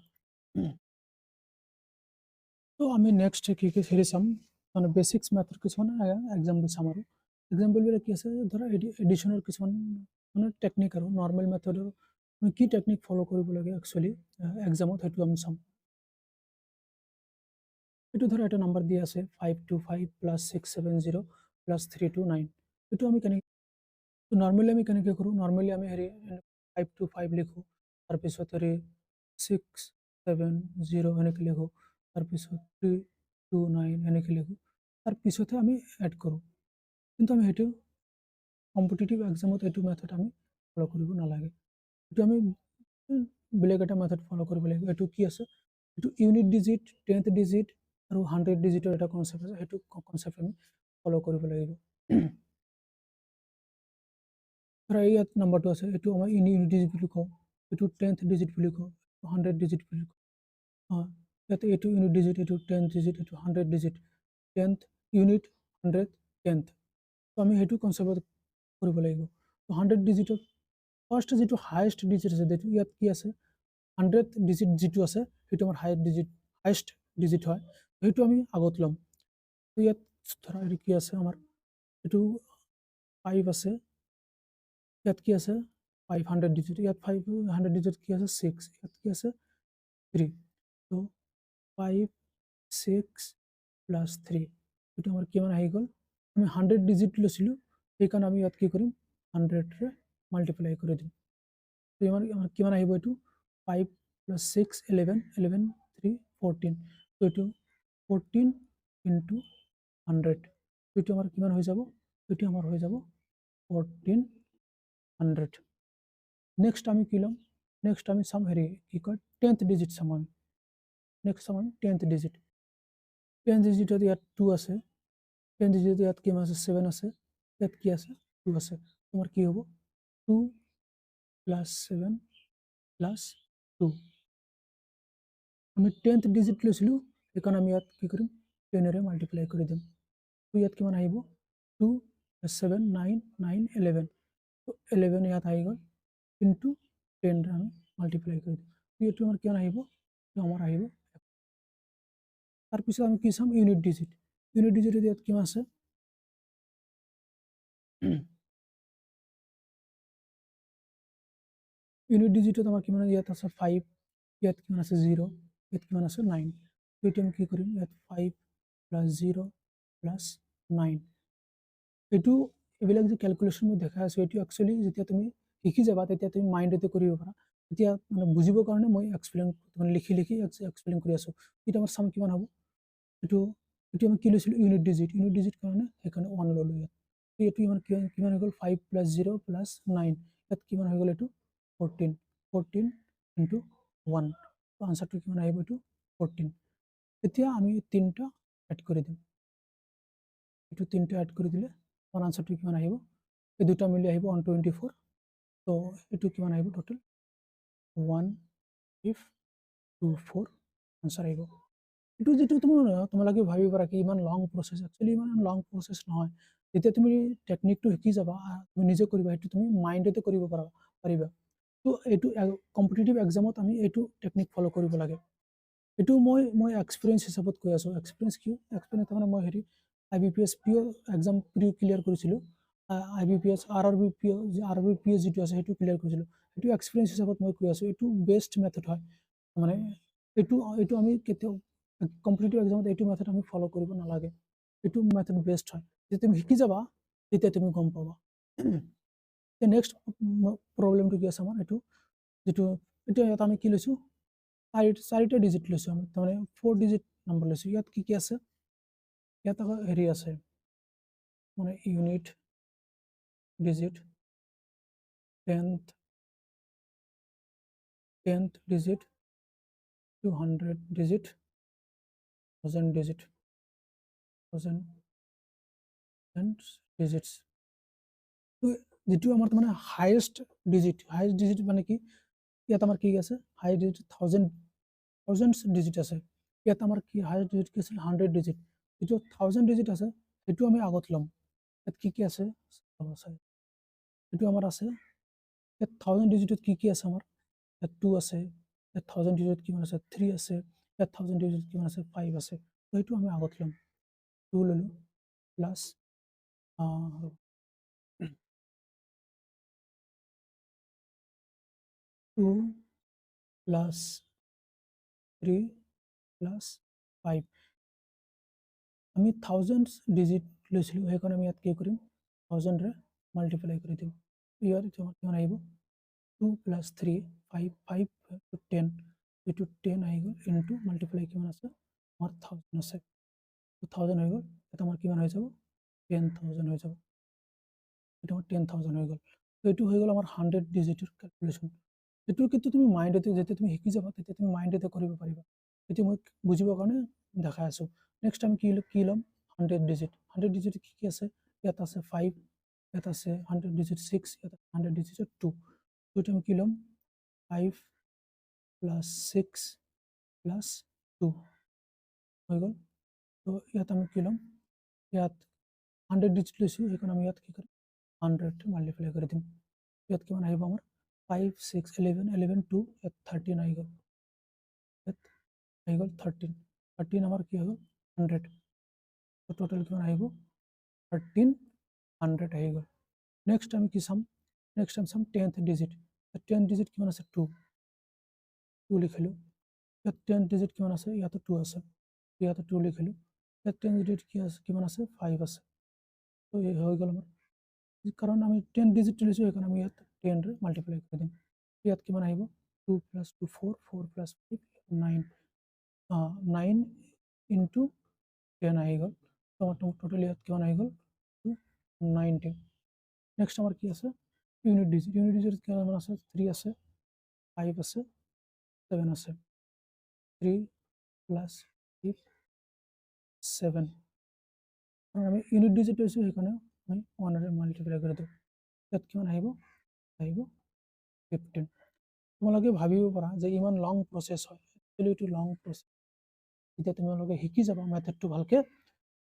তো আমি নেক্সট কি হেৰি চাম মানে বেসিক্স ম্যাথৰ কিছুমান এক্সাম্পল চাম আৰু এক্সাম্পল বিলাক কি আছে ধৰা এডিশনৰ কিছুমান মানে টেকনিক আৰু নৰ্মেল মেথডৰ কি টেকনিক ফলো কৰিব লাগে একচুয়ালি এক্সামত হেতু আমি চাম এটো ধৰা এটা নাম্বার দিয়া আছে 525 plus 670 plus 329 এটো আমি কেনে তো নর্মালি আমি কেনেকে কৰো নৰ্মালি আমি হেৰি 525 লিখো তাৰ পিছত হেৰি 670 এনেকে লিখো তাৰ পিছত 329 এনেকে লিখো তাৰ পিছতে আমি এড কৰো কিন্তু আমি হেতু কম্পিটিটিভ এক্সামত এটো মেথড আমি ফলো কৰিব নালাগে এটো আমি বেলেগ এটা মেথড ফলো কৰিব লাগিব এটো কি আছে এটো ইউনিট ডিজিট 10th ডিজিট আৰু 100 ডিজিটৰ এটা কনসেপ্ট আছে হেতু কনসেপ্ট আমি ফলো কৰিব লাগিব ধৰা ইয়াত নাম্বাৰটো আছে এটো আমাৰ ইউনিট ডিজিট বুলি কওঁ এটো 10th ডিজিট বুলি কওঁ 100 ডিজিট বুলি কওঁ ইয়াতে এটো ইউনিট ডিজিট এটো 10th ডিজিট এটো 100 ডিজিট 10th ইউনিট 100 10th তো আমি হেতু কনসেপ্ট কৰিব লাগিব 100 ডিজিটৰ ফার্স্ট যেটো হাইয়েস্ট ডিজিট আছে যেটো ইয়াত কি আছে 100th ডিজিট যেটো আছে হেতু আমাৰ হাইয়েস্ট ডিজিট হয় হেতু আমি আগত লম তো ইয়াত ধৰা কি আছে আমাৰ এটো 5 আছে ইয়াত কি আছে 500 ডিজিট ইয়াত 500 ডিজিট কি আছে 6 ইয়াত কি আছে 3 তো 5 6 plus 3 এটো আমাৰ কিমান আহি গ'ল আমি 100 ডিজিট লৈছিলো সেইকাৰণে আমি ইয়াত কি কৰিম 100 ৰে মাল্টিপ্লাই কৰি দিম তো আমাৰ কিমান আহিব এটো 5 plus 6 11 11 3 14 তো এটো 14 into 100 এটো আমাৰ কিমান হৈ যাব এটো আমাৰ হৈ যাব 1400 নেক্সট আমি কি লম নেক্সট আমি চাম হেৰি কি কয় 10th ডিজিট চাম আমি নেক্সট চাম আমি 10th ডিজিট 10th ডিজিটত ইয়াত 2 আছে 10th ডিজিটত ইয়াত কিমান আছে 7 আছে ইয়াত কি আছে 2 আছে তোমাৰ কি হ'ব 2 plus 7 plus 2 আমি 10th ডিজিট লৈছিলো এখন আমি ইয়াত কি কৰিম 10 ৰে মাল্টিপ্লাই কৰি দিম তো ইয়াত কিমান আহিব 2 plus 7 9 9 11 তো 11 ইয়াত আহি গ'ল into 10 ৰে আমি মাল্টিপ্লাই কৰি দিম তো এইটো আমাৰ কিমান আহিব তো আমাৰ আহিব তাৰ পিছত আমি কি চাম ইউনিট ডিজিট ইয়াত কিমান আছে ইউনিট ডিজিটত আমাৰ কিমান ইয়াত আছে 5 ইয়াত কিমান আছে 0 ইয়াত কিমান আছে 9 তো এটা আমি কি কৰিম ইয়াত 5 plus 0 plus 9 এটো এবিলাক যে ক্যালকুলেশন মই দেখা আছে এটো একচুয়ালি যেতিয়া তুমি লিখি যাবা তেতিয়া তুমি মাইন্ডতে কৰিব পাৰা এতিয়া মানে বুজিবৰ কাৰণে মই এক্সপ্লেইন মানে লিখি এক্সপ্লেইন কৰি আছো এটা আমাৰ সাম কিমান হ'ব এটো আমি কি লৈছিলো ইউনিট ডিজিট কাৰণে সেইকাৰণে 1 ললো ইয়াত এটো ইমান কিমান হৈ গ'ল 5 plus 0 plus 9 ইয়াত কিমান হৈ গ'ল এটো 14 into 1 তো আনসারটো কিমান আহিব এটো 14 এতিয়া আমি তিনটা এড কৰি দিম এটো তিনটা এড কৰি দিলে আমাৰ আনসারটো কিমান আহিব এই দুটা মিলি আহিব 124 তো এটো কিমান আহিব টোটাল 1 if 24 আনসার আহিব এইটো যিটো তোমালোকে ভাবিব পাৰা কি ইমান লং প্ৰচেছ, একচুৱেলি ইমান লং প্ৰচেছ নহয়। যেতিয়া তুমি টেকনিকটো শিকি যাবা, তুমি নিজে কৰিবা, সেইটো তুমি মাইণ্ডতে কৰিব পাৰিবা। তো এইটো কম্পিটিটিভ এক্সামত আমি এইটো টেকনিক ফ'ল' কৰিব লাগে। এইটো মই এক্সপিৰিয়েঞ্চ হিচাপত কৈ আছোঁ। এক্সপিৰিয়েঞ্চ কি? এক্সপিৰিয়েঞ্চ তাৰমানে মই IBPS PO এক্সাম ক্লিয়াৰ কৰিছিলোঁ। IBPS RRBPS যিটো আছে সেইটো ক্লিয়াৰ কৰিছিলোঁ। সেইটো এক্সপিৰিয়েঞ্চ হিচাপত মই কৈ আছোঁ। এইটো বেষ্ট মেথড হয়। মানে এইটো আমি কেতিয়াও কম্পিটিটিভ এক্সামত এইটো মেথড আমি ফ'ল' কৰিব নালাগে। এইটো মেথড বেষ্ট হয়। যেতিয়া তুমি শিকি যাবা তেতিয়া তুমি গম পাবা। নেক্সট প্ৰব্লেমটো কি আছে আমাৰ, এইটো যিটো এতিয়া ইয়াত আমি কি লৈছোঁ, চাৰিটা ডিজিট লৈছোঁ আমি, তাৰমানে 4 ডিজিট নম্বৰ লৈছোঁ। ইয়াত কি কি আছে, ইয়াত আকৌ হেৰি আছে মানে unit digit, 10th digit, 200 digit, 1000 digit, 1000 digits. যিটো আমাৰ তাৰমানে হাইয়েষ্ট ডিজিট মানে কি, ইয়াত আমাৰ কি আছে, হাইয়েষ্ট ডিজিট 1000 ডিজিট আছে। ইয়াত আমাৰ কি হাইয়েষ্ট ডিজিট কি আছে, 100 ডিজিট। যিটো 1000 ডিজিট আছে সেইটো আমি আগত ল'ম। ইয়াত কি কি আছে এইটো আমাৰ আছে। ইয়াত 1000 ডিজিটত কি কি আছে আমাৰ, ইয়াত 2 আছে, ইয়াত 1000 ডিজিটত কিমান আছে, 3 আছে, ইয়াত 1000 ডিজিটত কিমান আছে, 5 আছে। তো সেইটো আমি আগত ল'ম। 2 ল'লোঁ প্লাছ 2 প্লাছ 3 প্লাছ 5। আমি 1000 ডিজিট লৈছিলোঁ, সেইকাৰণে আমি ইয়াত কি কৰিম, 1000ৰে মাল্টিপ্লাই কৰি দিম। ইয়াত কিমান আহিব, 2 প্লাছ 3 5 10, এইটো 10 আহি গ'ল, ইনটু মাল্টিপ্লাই কিমান আছে আমাৰ 1000 আছে। 1000 হৈ গ'ল, এটা আমাৰ কিমান হৈ যাব, 10,000 হৈ যাব। এটা আমাৰ 10,000 হৈ গ'ল। তো এইটো হৈ গ'ল আমাৰ 100 ডিজিটৰ কেলকুলেশ্যন। এইটো কিন্তু তুমি মাইণ্ডতে যেতিয়া তুমি শিকি যাবা তেতিয়া তুমি মাইণ্ডতে কৰিব পাৰিবা। এইটো মই বুজিবৰ কাৰণে দেখাই আছোঁ। নেক্সট আমি কি ল'ম, 100 ডিজিট। 100 ডিজিট কি কি আছে, ইয়াত আছে 5, ইয়াত আছে 100 ডিজিট 6, ইয়াত 100 ডিজিট 2। তো এইটো আমি কি ল'ম, 5 প্লাছ 6 প্লাছ 2 হৈ গ'ল। তো ইয়াত আমি কি ল'ম, ইয়াত 100 ডিজিট লৈছোঁ, সেইকাৰণে আমি ইয়াত কি কৰিম, 100 মাল্টিপ্লাই কৰি দিম। ইয়াত কিমান আহিব আমাৰ, 5 6 11 2, ইয়াত 13 আহি গ'ল। ইয়াত আহি গ'ল 13 আমাৰ কি হৈ গ'ল, 100। তো টোটেল কিমান আহিব, 1300 আহি গ'ল। নেক্সট আমি কি চাম, নেক্সট আমি চাম 10th ডিজিট। 10th ডিজিট কিমান আছে, 2 লিখিলোঁ। ইয়াত 10th ডিজিট কিমান আছে, ইয়াতো 2 আছে, ইয়াতো 2 লিখিলোঁ। ইয়াত 10th ডিজিট কি আছে, কিমান আছে, 5 আছে। তো এই হৈ গ'ল আমাৰ, কাৰণ আমি 10 ডিজিট লৈছোঁ সেইকাৰণে আমি ইয়াত 10ৰে মাল্টিপ্লাই কৰি দিম। ইয়াত কিমান আহিব, 2 প্লাছ 2 4, 4 প্লাছ 5 9, 9 ইনটু 10 আহি গ'ল। তো আমাৰ টোটেল ইয়াত কিমান আহি গ'ল, 290। নেক্সট আমাৰ কি আছে, ইউনিট ডিজিট। ইউনিট ডিজিট কিমান আছে, 3 আছে, 5 আছে, 7 আছে। 3 প্লাছ 5 7, আমি ইউনিট ডিজিট লৈছোঁ সেইকাৰণে আমি 1ৰে মাল্টিপ্লাই কৰি দিওঁ। ইয়াত কিমান আহিব, 15। তোমালোকে ভাবিব পাৰা যে ইমান লং প্ৰচেছ হয়, একচুৱেলি এইটো লং প্ৰচেছ। যেতিয়া তোমালোকে শিকি যাবা মেথডটো ভালকে,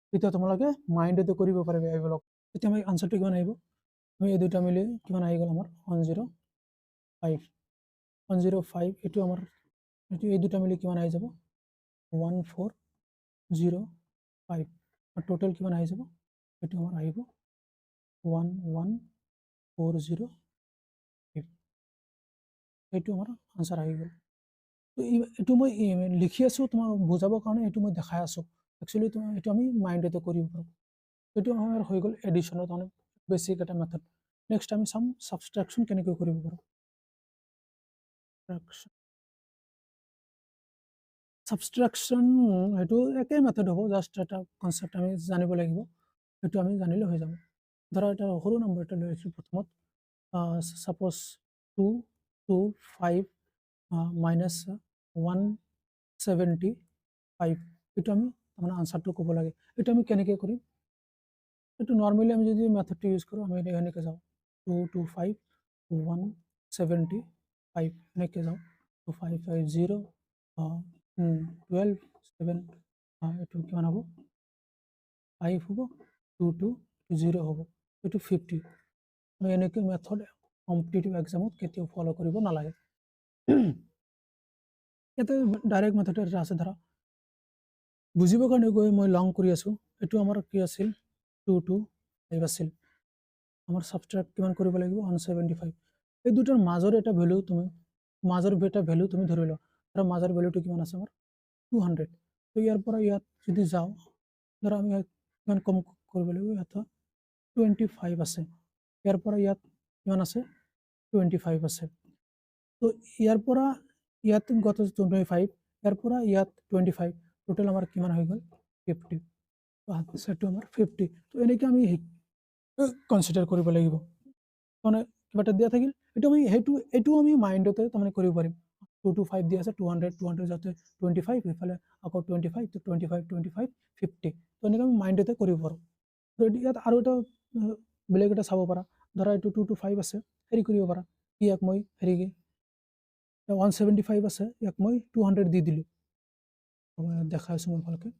তেতিয়া তোমালোকে মাইণ্ডতে কৰিব পাৰিবা এইবিলাক। তেতিয়া আমি আনচাৰটো কিমান আহিব, আমি এই দুটা মিলি কিমান আহি গ'ল আমাৰ 105। এইটো আমাৰ এই দুটা মিলি কিমান আহি যাব, 1405। আৰু টোটেল কিমান আহি যাব, এইটো আমাৰ আহিব 11405। এইটো আমাৰ আনচাৰ আহি গ'ল। তো এইটো মই লিখি আছোঁ তোমাক বুজাবৰ কাৰণে, এইটো মই দেখাই আছোঁ। একচুৱেলি এইটো আমি মাইণ্ডতে কৰিব পাৰোঁ। এইটো আমাৰ হৈ গ'ল এডিশ্যনৰ কাৰণে বেছিক এটা মেথড। নেক্সট আমি চাম ছাবষ্ট্ৰেকশ্যন কেনেকৈ কৰিব পাৰোঁ। ছাবষ্ট্ৰেকশ্যন সেইটো একেই মেথড হ'ব, জাষ্ট এটা কনচেপ্ট আমি জানিব লাগিব। সেইটো আমি জানিলে হৈ যাব। ধৰা এটা সৰু নম্বৰ এটা লৈ আছোঁ প্ৰথমত, ছাপ'জ 225 মাইনাছ 175। এইটো আমি তাৰমানে আনচাৰটো ক'ব লাগে। এইটো আমি কেনেকৈ কৰিম, এইটো নৰ্মেলি আমি যদি মেথডটো ইউজ কৰোঁ, আমি এনেকৈ যাওঁ 225 175 এনেকৈ যাওঁ, 2550 12 7 এইটো কিমান হ'ব 5 হ'ব 2 2 0 হ'ব এইটো 50 আমি এনেকৈ মেথড কম্পিটিটিভ এক্সামত কেতিয়াও ফলো কৰিব নালাগে ইয়াতে ডাইৰেক্ট মেথড এটা আছে ধৰা বুজিবৰ কাৰণে গৈ মই লং কৰি আছোঁ এইটো আমাৰ কি আছিল 2 2 5 আছিল আমাৰ সাবট্ৰাক্ট কিমান কৰিব লাগিব 175 এই দুটাৰ মাজৰ এটা ভ্যালু তুমি ধৰি লোৱা আৰু মাজৰ ভ্যালুটো কিমান আছে আমাৰ 200 তো ইয়াৰ পৰা ইয়াত যদি যাওঁ ধৰা আমি কিমান কম কৰিব লাগিব ইয়াত 25 আছে ইয়াৰ পৰা ইয়াত কিমান আছে 25 আছে তো ইয়াৰ পৰা ইয়াত গত 25 ইয়াৰ পৰা ইয়াত 25 টোটাল আমাৰ কিমান হৈ গ'ল 50 তো আনসাৰটো আমাৰ 50 তো এনেকৈ আমি কনসিডাৰ কৰিব লাগিব মানে কিবা এটা দিয়া থাকিল এইটো আমি মাইণ্ডতে তাৰমানে কৰিব পাৰিম 2 to 5 দিয়া আছে 200 যাতে 25 ইফালে আকৌ 25 তো 25 25 50 তো এনেকৈ আমি মাইণ্ডতে কৰিব পাৰোঁ তো ইয়াত আৰু এটা বেলেগ এটা চাব পাৰা ধৰা এইটো 2 to 5 আছে হেৰি কৰিব পাৰা ইয়াক মই হেৰি 175 আছে ইয়াক মই 200 দি দিলোঁ দেখাইছোঁ মই ভালকৈ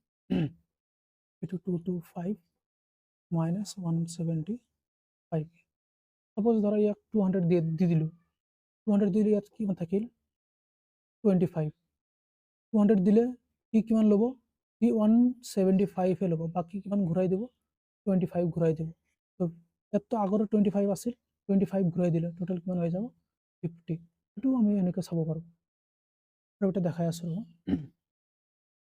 এইটো 2 to 5 minus 175 সাপোজ ধৰা ইয়াক 200 দি দিলোঁ 200 দিলে ইয়াত কিমান থাকিল 25 200 দিলে ই কিমান ল'ব ই 175 ল'ব বাকী কিমান ঘূৰাই দিব 25 ঘূৰাই দিব তো ইয়াততো আগৰ 25 আছিল 25 ঘূৰাই দিলে টোটাল কিমান হৈ যাব 50 এইটো আমি এনেকৈ চাব পাৰোঁ আৰু এটা দেখাই আছোঁ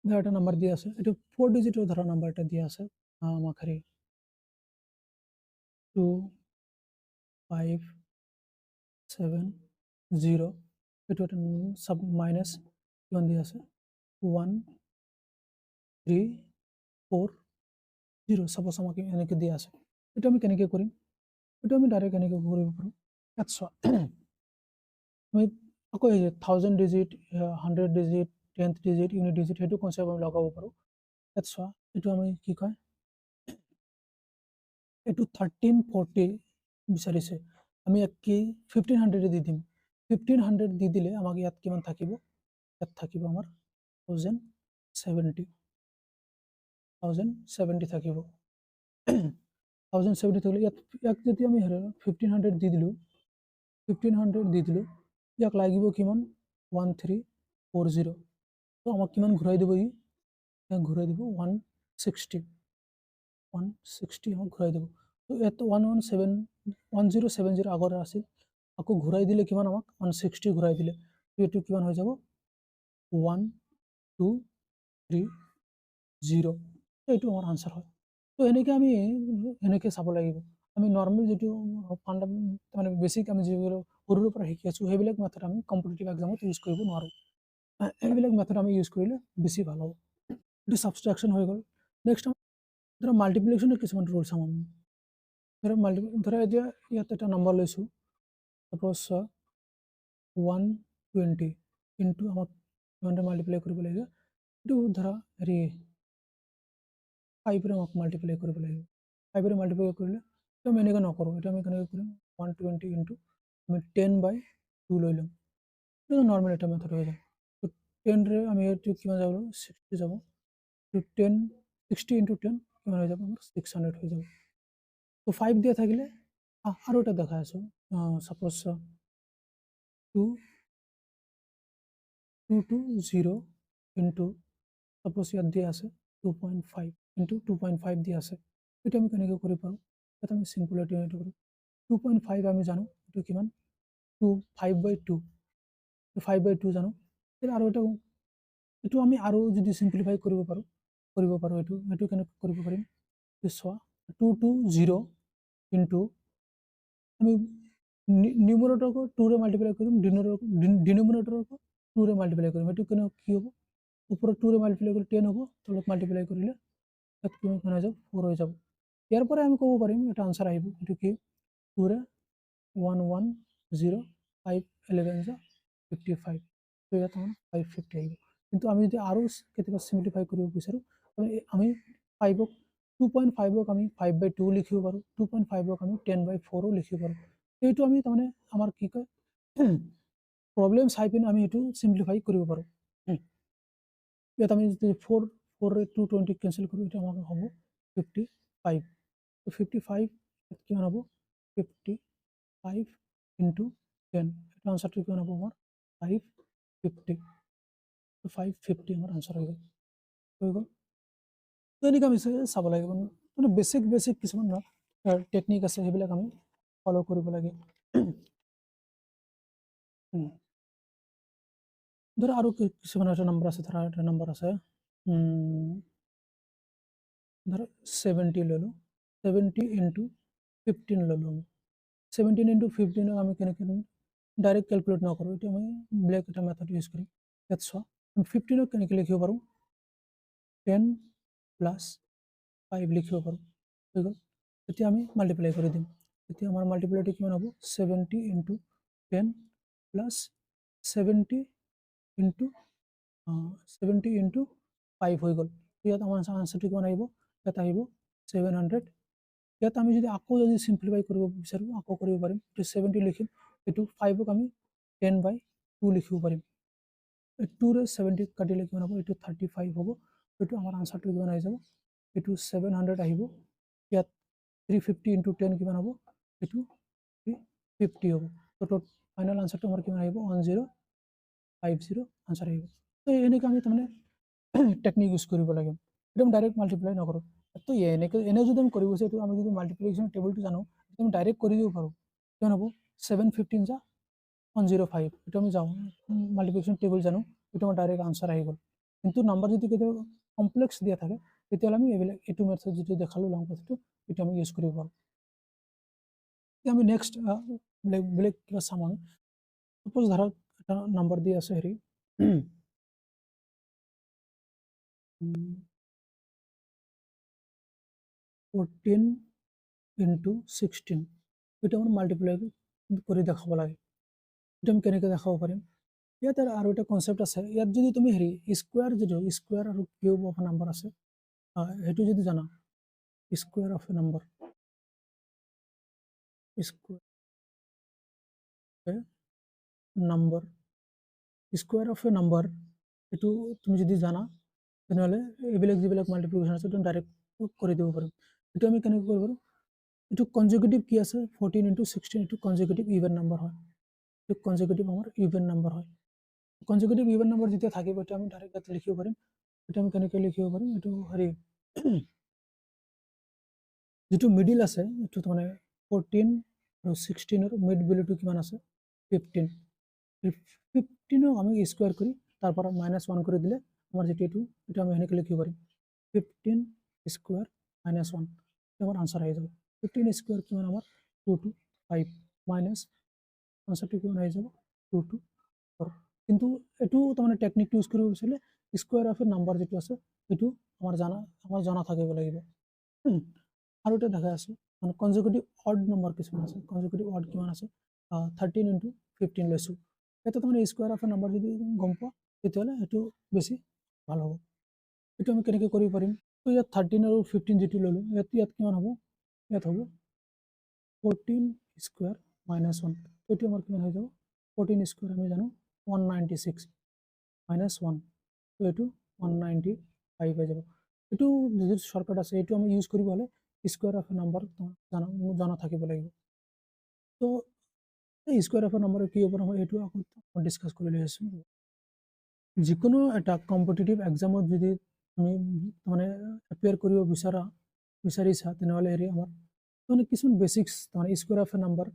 ধৰা এটা নাম্বাৰ দিয়া আছে এইটো 4 ডিজিটৰ ধৰা নাম্বাৰ এটা দিয়া আছে আমাক হেৰি 2 5 7 0 এইটো এটা সাব মাইনাস কিমান দিয়া আছে 1 3 4 0 সাপোজ আমাকে এনেকৈ দিয়া আছে এইটো আমি কেনেকৈ কৰিম এইটো আমি ডাইৰেক্ট এনেকৈ কৰিব পাৰোঁ ইয়াত চোৱা আমি আকৌ এই 1000 digit 100 digit 10th digit unit digit সেইটো কনচেপ্ট আমি লগাব পাৰোঁ ইয়াত চোৱা এইটো আমি কি কয় এইটো 1340 বিচাৰিছে আমি ইয়াক কি 1500 দি দিম 1500 দি দিলে আমাক ইয়াত কিমান থাকিব ইয়াত থাকিব আমাৰ 1070 থাকিব 1070 থাকিলে ইয়াক যদি আমি 1500 দি দিলোঁ 1500 দি দিলোঁ ইয়াক লাগিব কিমান 1340 তো আমাক কিমান ঘূৰাই দিব ইয়াক ঘূৰাই দিব 160 আমাক ঘূৰাই দিব তো ইয়াত 1070 আগৰ আছিল আকৌ ঘূৰাই দিলে কিমান আমাক 160 ঘূৰাই দিলে তো এইটো কিমান হৈ যাব 1230 এইটো আমাৰ আনসাৰ হয় তো এনেকৈ আমি এনেকৈ চাব লাগিব আমি নৰ্মেল যিটো মানে বেছিক আমি যিবোৰ সৰুৰ পৰা শিকি আছোঁ সেইবিলাক মেথড আমি কম্পিটিটিভ এক্সামত ইউজ কৰিব নোৱাৰোঁ এইবিলাক মেথড আমি ইউজ কৰিলে বেছি ভাল হ'ব এইটো সাবষ্ট্ৰাকশ্যন হৈ গ'ল নেক্সট ধৰা মাল্টিপ্লিকেশ্যনৰ কিছুমান ৰুল চাম আমি ধৰা এতিয়া ইয়াত এটা নম্বৰ লৈছোঁ সাপোজ 120 ইনটু আমাক কিমানটা মাল্টিপ্লাই কৰিব লাগিব এইটো ধৰা হেৰি 5 আমাক মাল্টিপ্লাই কৰিব লাগিব 5 মাল্টিপ্লাই কৰিলে এইটো আমি এনেকৈ নকৰোঁ এইটো আমি কেনেকৈ কৰিম 120 ইনটু আমি 10/2 লৈ ল'ম এইটো নৰ্মেল এটা মেথড হৈ যায় তো 10ৰে আমি এইটো কিমান যাব 60 যাব তো 60 ইনটু 10 কিমান হৈ যাব আমাৰ 600 হৈ যাব তো 5 দিয়া থাকিলে আৰু এটা দেখাই আছোঁ সাপোজ 220 ইনটু সাপোজ ইয়াত দিয়া আছে 2.5 ইনটু 2.5 দিয়া আছে এইটো আমি কেনেকৈ কৰিব পাৰোঁ ইয়াত আমি চিম্পল এইটো কৰোঁ 2.5 আমি জানো এইটো কিমান 5/2 5/2 জানো আৰু এটা এইটো আমি আৰু যদি চিম্পলিফাই কৰিব পাৰোঁ এইটো কেনেকৈ কৰিব পাৰিম চোৱা 220 ইনটু আমি নিউমাৰেটৰকো 2ৰে মাল্টিপ্লাই কৰিম ডিনমিনেটৰকো 2ৰে মাল্টিপ্লাই কৰিম এইটো কেনে কি হ'ব ওপৰত 2ৰে মাল্টিপ্লাই কৰিলে 10 হ'ব তলত মাল্টিপ্লাই কৰিলে ইয়াত কিমান হৈ যাব 4 হৈ যাব ইয়াৰ পৰা আমি ক'ব পাৰিম এটা আনসাৰ আহিব এইটো কি 2ৰে 110 511 55 তো ইয়াত আমাৰ 550 আহিব কিন্তু আমি যদি আৰু কেতিয়াবা চিম্পলিফাই কৰিব বিচাৰোঁ আমি 5ক 2.5ক আমি 5/2 লিখিব পাৰোঁ 2.5ক আমি 10/4 লিখিব পাৰোঁ এইটো আমি তাৰমানে আমাৰ কি কয় প্ৰব্লেম চাই পিনে আমি এইটো চিম্পলিফাই কৰিব পাৰোঁ ইয়াত আমি যদি 4 220 কেনসেল কৰো এটা আমাক হ'ব 55 তো 55 কিমান হ'ব 55 ইনটু 10 এটা আনসারটো কিমান হ'ব আমাৰ 550 তো 550 আমাৰ আনসার হৈ গ'ল তো এনেকৈ আমি চাব লাগিব মানে বেছিক কিছুমান টেকনিক আছে সেইবিলাক আমি ফলো কৰিব লাগে ধৰা আৰু কিছুমান এটা নম্বৰ আছে ধৰা এটা নম্বৰ আছে ধৰা 70 ললো 70 ইনটু 15 ললো 17 ইনটু 15 আমি কেনেকৈ ডাইৰেক্ট ক্যালকুলেট নকৰোঁ এটা আমি ব্লেক এটা মেথড ইউজ কৰিম ইয়াত চোৱা আমি 15 কেনেকৈ লিখিব পাৰোঁ 10 প্লাস 5 লিখিব পাৰোঁ হৈ গ'ল এতিয়া আমি মাল্টিপ্লাই কৰি দিম এতিয়া আমাৰ মাল্টিপ্লাইটো কিমান হ'ব 70 ইনটু 10 প্লাস 70 ইনটু 70 ইনটু 5 হৈ গ'ল ইয়াত আমাৰ আনসাৰটো কিমান আহিব ইয়াত আহিব 700 ইয়াত আমি যদি আকৌ যদি সিম্পলিফাই কৰিব বিচাৰোঁ আকৌ কৰিব পাৰিম এইটো 70 লিখিম এইটো 5ক আমি 10/2 লিখিব পাৰিম 2 ৰে 70 কাটিলে কিমান হ'ব এইটো 35 হ'ব এইটো আমাৰ আনসাৰটো কিমান আহি যাব এইটো 700 আহিব ইয়াত 350 ইনটু 10 কিমান হ'ব এইটো 350 হ'ব তো ফাইনাল আনসাৰটো আমাৰ কিমান আহিব 1050 আনসাৰ আহিব তো এনেকৈ আমি তাৰমানে টেকনিক ইউজ কৰিব লাগে একদম ডাইৰেক্ট মাল্টিপ্লাই নকৰোঁ তো এনে যদি আমি কৰিব বিচাৰোঁ আমি যদি মাল্টিপ্লিকেশ্যন টেবুলটো জানো আমি ডাইৰেক্ট কৰি দিব পাৰোঁ কিমান হ'ব 715 যা 105 এটা আমি যাওঁ মাল্টিপ্লিকেশ্যন টেবুল জানো এটা আমাৰ ডাইৰেক্ট আনসাৰ আহি গ'ল কিন্তু নাম্বাৰ যদি কেতিয়াবা কমপ্লেক্স দিয়া থাকে তেতিয়াহ'লে আমি এইটো মেথড যিটো দেখালোঁ লং মেথডটো এইটো আমি ইউজ কৰিব পাৰোঁ এতিয়া আমি নেক্সট বেলেগ কিবা চাম আমি সাপোজ ধৰক এটা নাম্বাৰ দি আছে হেৰি 14 ইনটু 16 এটা আমৰা মাল্টিপ্লাই কৰে দেখাব লাগে এটা আমি কেনেকৈ দেখাব পাৰিম ইয়াত আৰু এটা কনসেপ্ট আছে ইয়াত যদি তুমি হেৰি স্কোয়াৰ যিটো স্কোয়াৰ আৰু কিউব অফ নাম্বাৰ আছে সেইটো যদি জানা square of number square number square of number এইটো তুমি যদি জানা তেনেহ'লে এইবিলাক যিবিলাক মাল্টিপ্লিকেশ্যন আছে সেইটো ডাইৰেক্ট কৰি দিব পাৰিম এইটো আমি কেনেকৈ কৰিব পাৰোঁ এইটো কনজিকিউটিভ কি আছে 14 ইনটু 16 এইটো কনজিকিউটিভ ইভেন নাম্বাৰ হয় এইটো কনজিকিউটিভ আমাৰ ইভেন নাম্বাৰ হয় কনজিকিউটিভ ইভেন নাম্বাৰ যেতিয়া থাকিব এইটো আমি ডাইৰেক্ট ইয়াত লিখিব পাৰিম এইটো আমি কেনেকৈ লিখিব পাৰিম এইটো হেৰি যিটো মিডিল আছে এইটো মানে 14 আৰু 16 মিড ভ্যালুটো কিমান আছে 15 15 আমি স্কোয়ার করি তারপর -1 করে দিলে আমার যেটা এটা আমি এখানে লিখতে পারি 15 স্কোয়ার -1 এটা আমার আনসার হয়ে যাবে 15 স্কোয়ার কিমান আমার 225 মাইনাস আনসারটা কিমান হয়ে যাবে 224 কিন্তু এটু মানে টেকনিক ইউজ কৰিব বিচাৰিলে স্কোয়াৰ অফ নাম্বাৰ যেটো আছে এটু আমাৰ জানা থাকিব লাগিব আৰু এটা দেখা আছে মানে কনজিকিউটিভ অড নাম্বার কিছুমান আছে কনজিকিউটিভ অড কিমান আছে 13 ইনটু 15 লৈছো এটা মানে স্কোয়ার অফ নাম্বার যদি গম পোৱা তেতিয়াহ'লে সেইটো বেছি ভাল হ'ব এইটো আমি কেনেকৈ কৰিব পাৰিম তো ইয়াত 13 আৰু 15 যেটো ললো ইয়াত কিমান হ'ব ইয়াত হ'ব 14 স্কোয়ার -1 এইটো আমাৰ কিমান হৈ যাব 14 স্কোয়ার আমি জানো 196 -1 তো এইটো 195 হৈ যাব এইটো যিটো শর্টকাট আছে এইটো আমি ইউজ কৰিব হলে স্কোয়াৰ অফ নাম্বাৰ জানা থাকিব লাগিব তো এই স্কোয়াৰ অফ নাম্বাৰ কি হ'ব নহয় এইটো আকৌ ডিসকাস কৰি লৈ আছো যিকোনো এটা কম্পিটিটিভ এক্সামত যদি তুমি মানে এপিয়াৰ কৰিব বিচাৰিছা তেনেহ'লে হেৰি আমাৰ মানে কিছুমান বেসিক্স মানে স্কোয়াৰ অফ নাম্বাৰ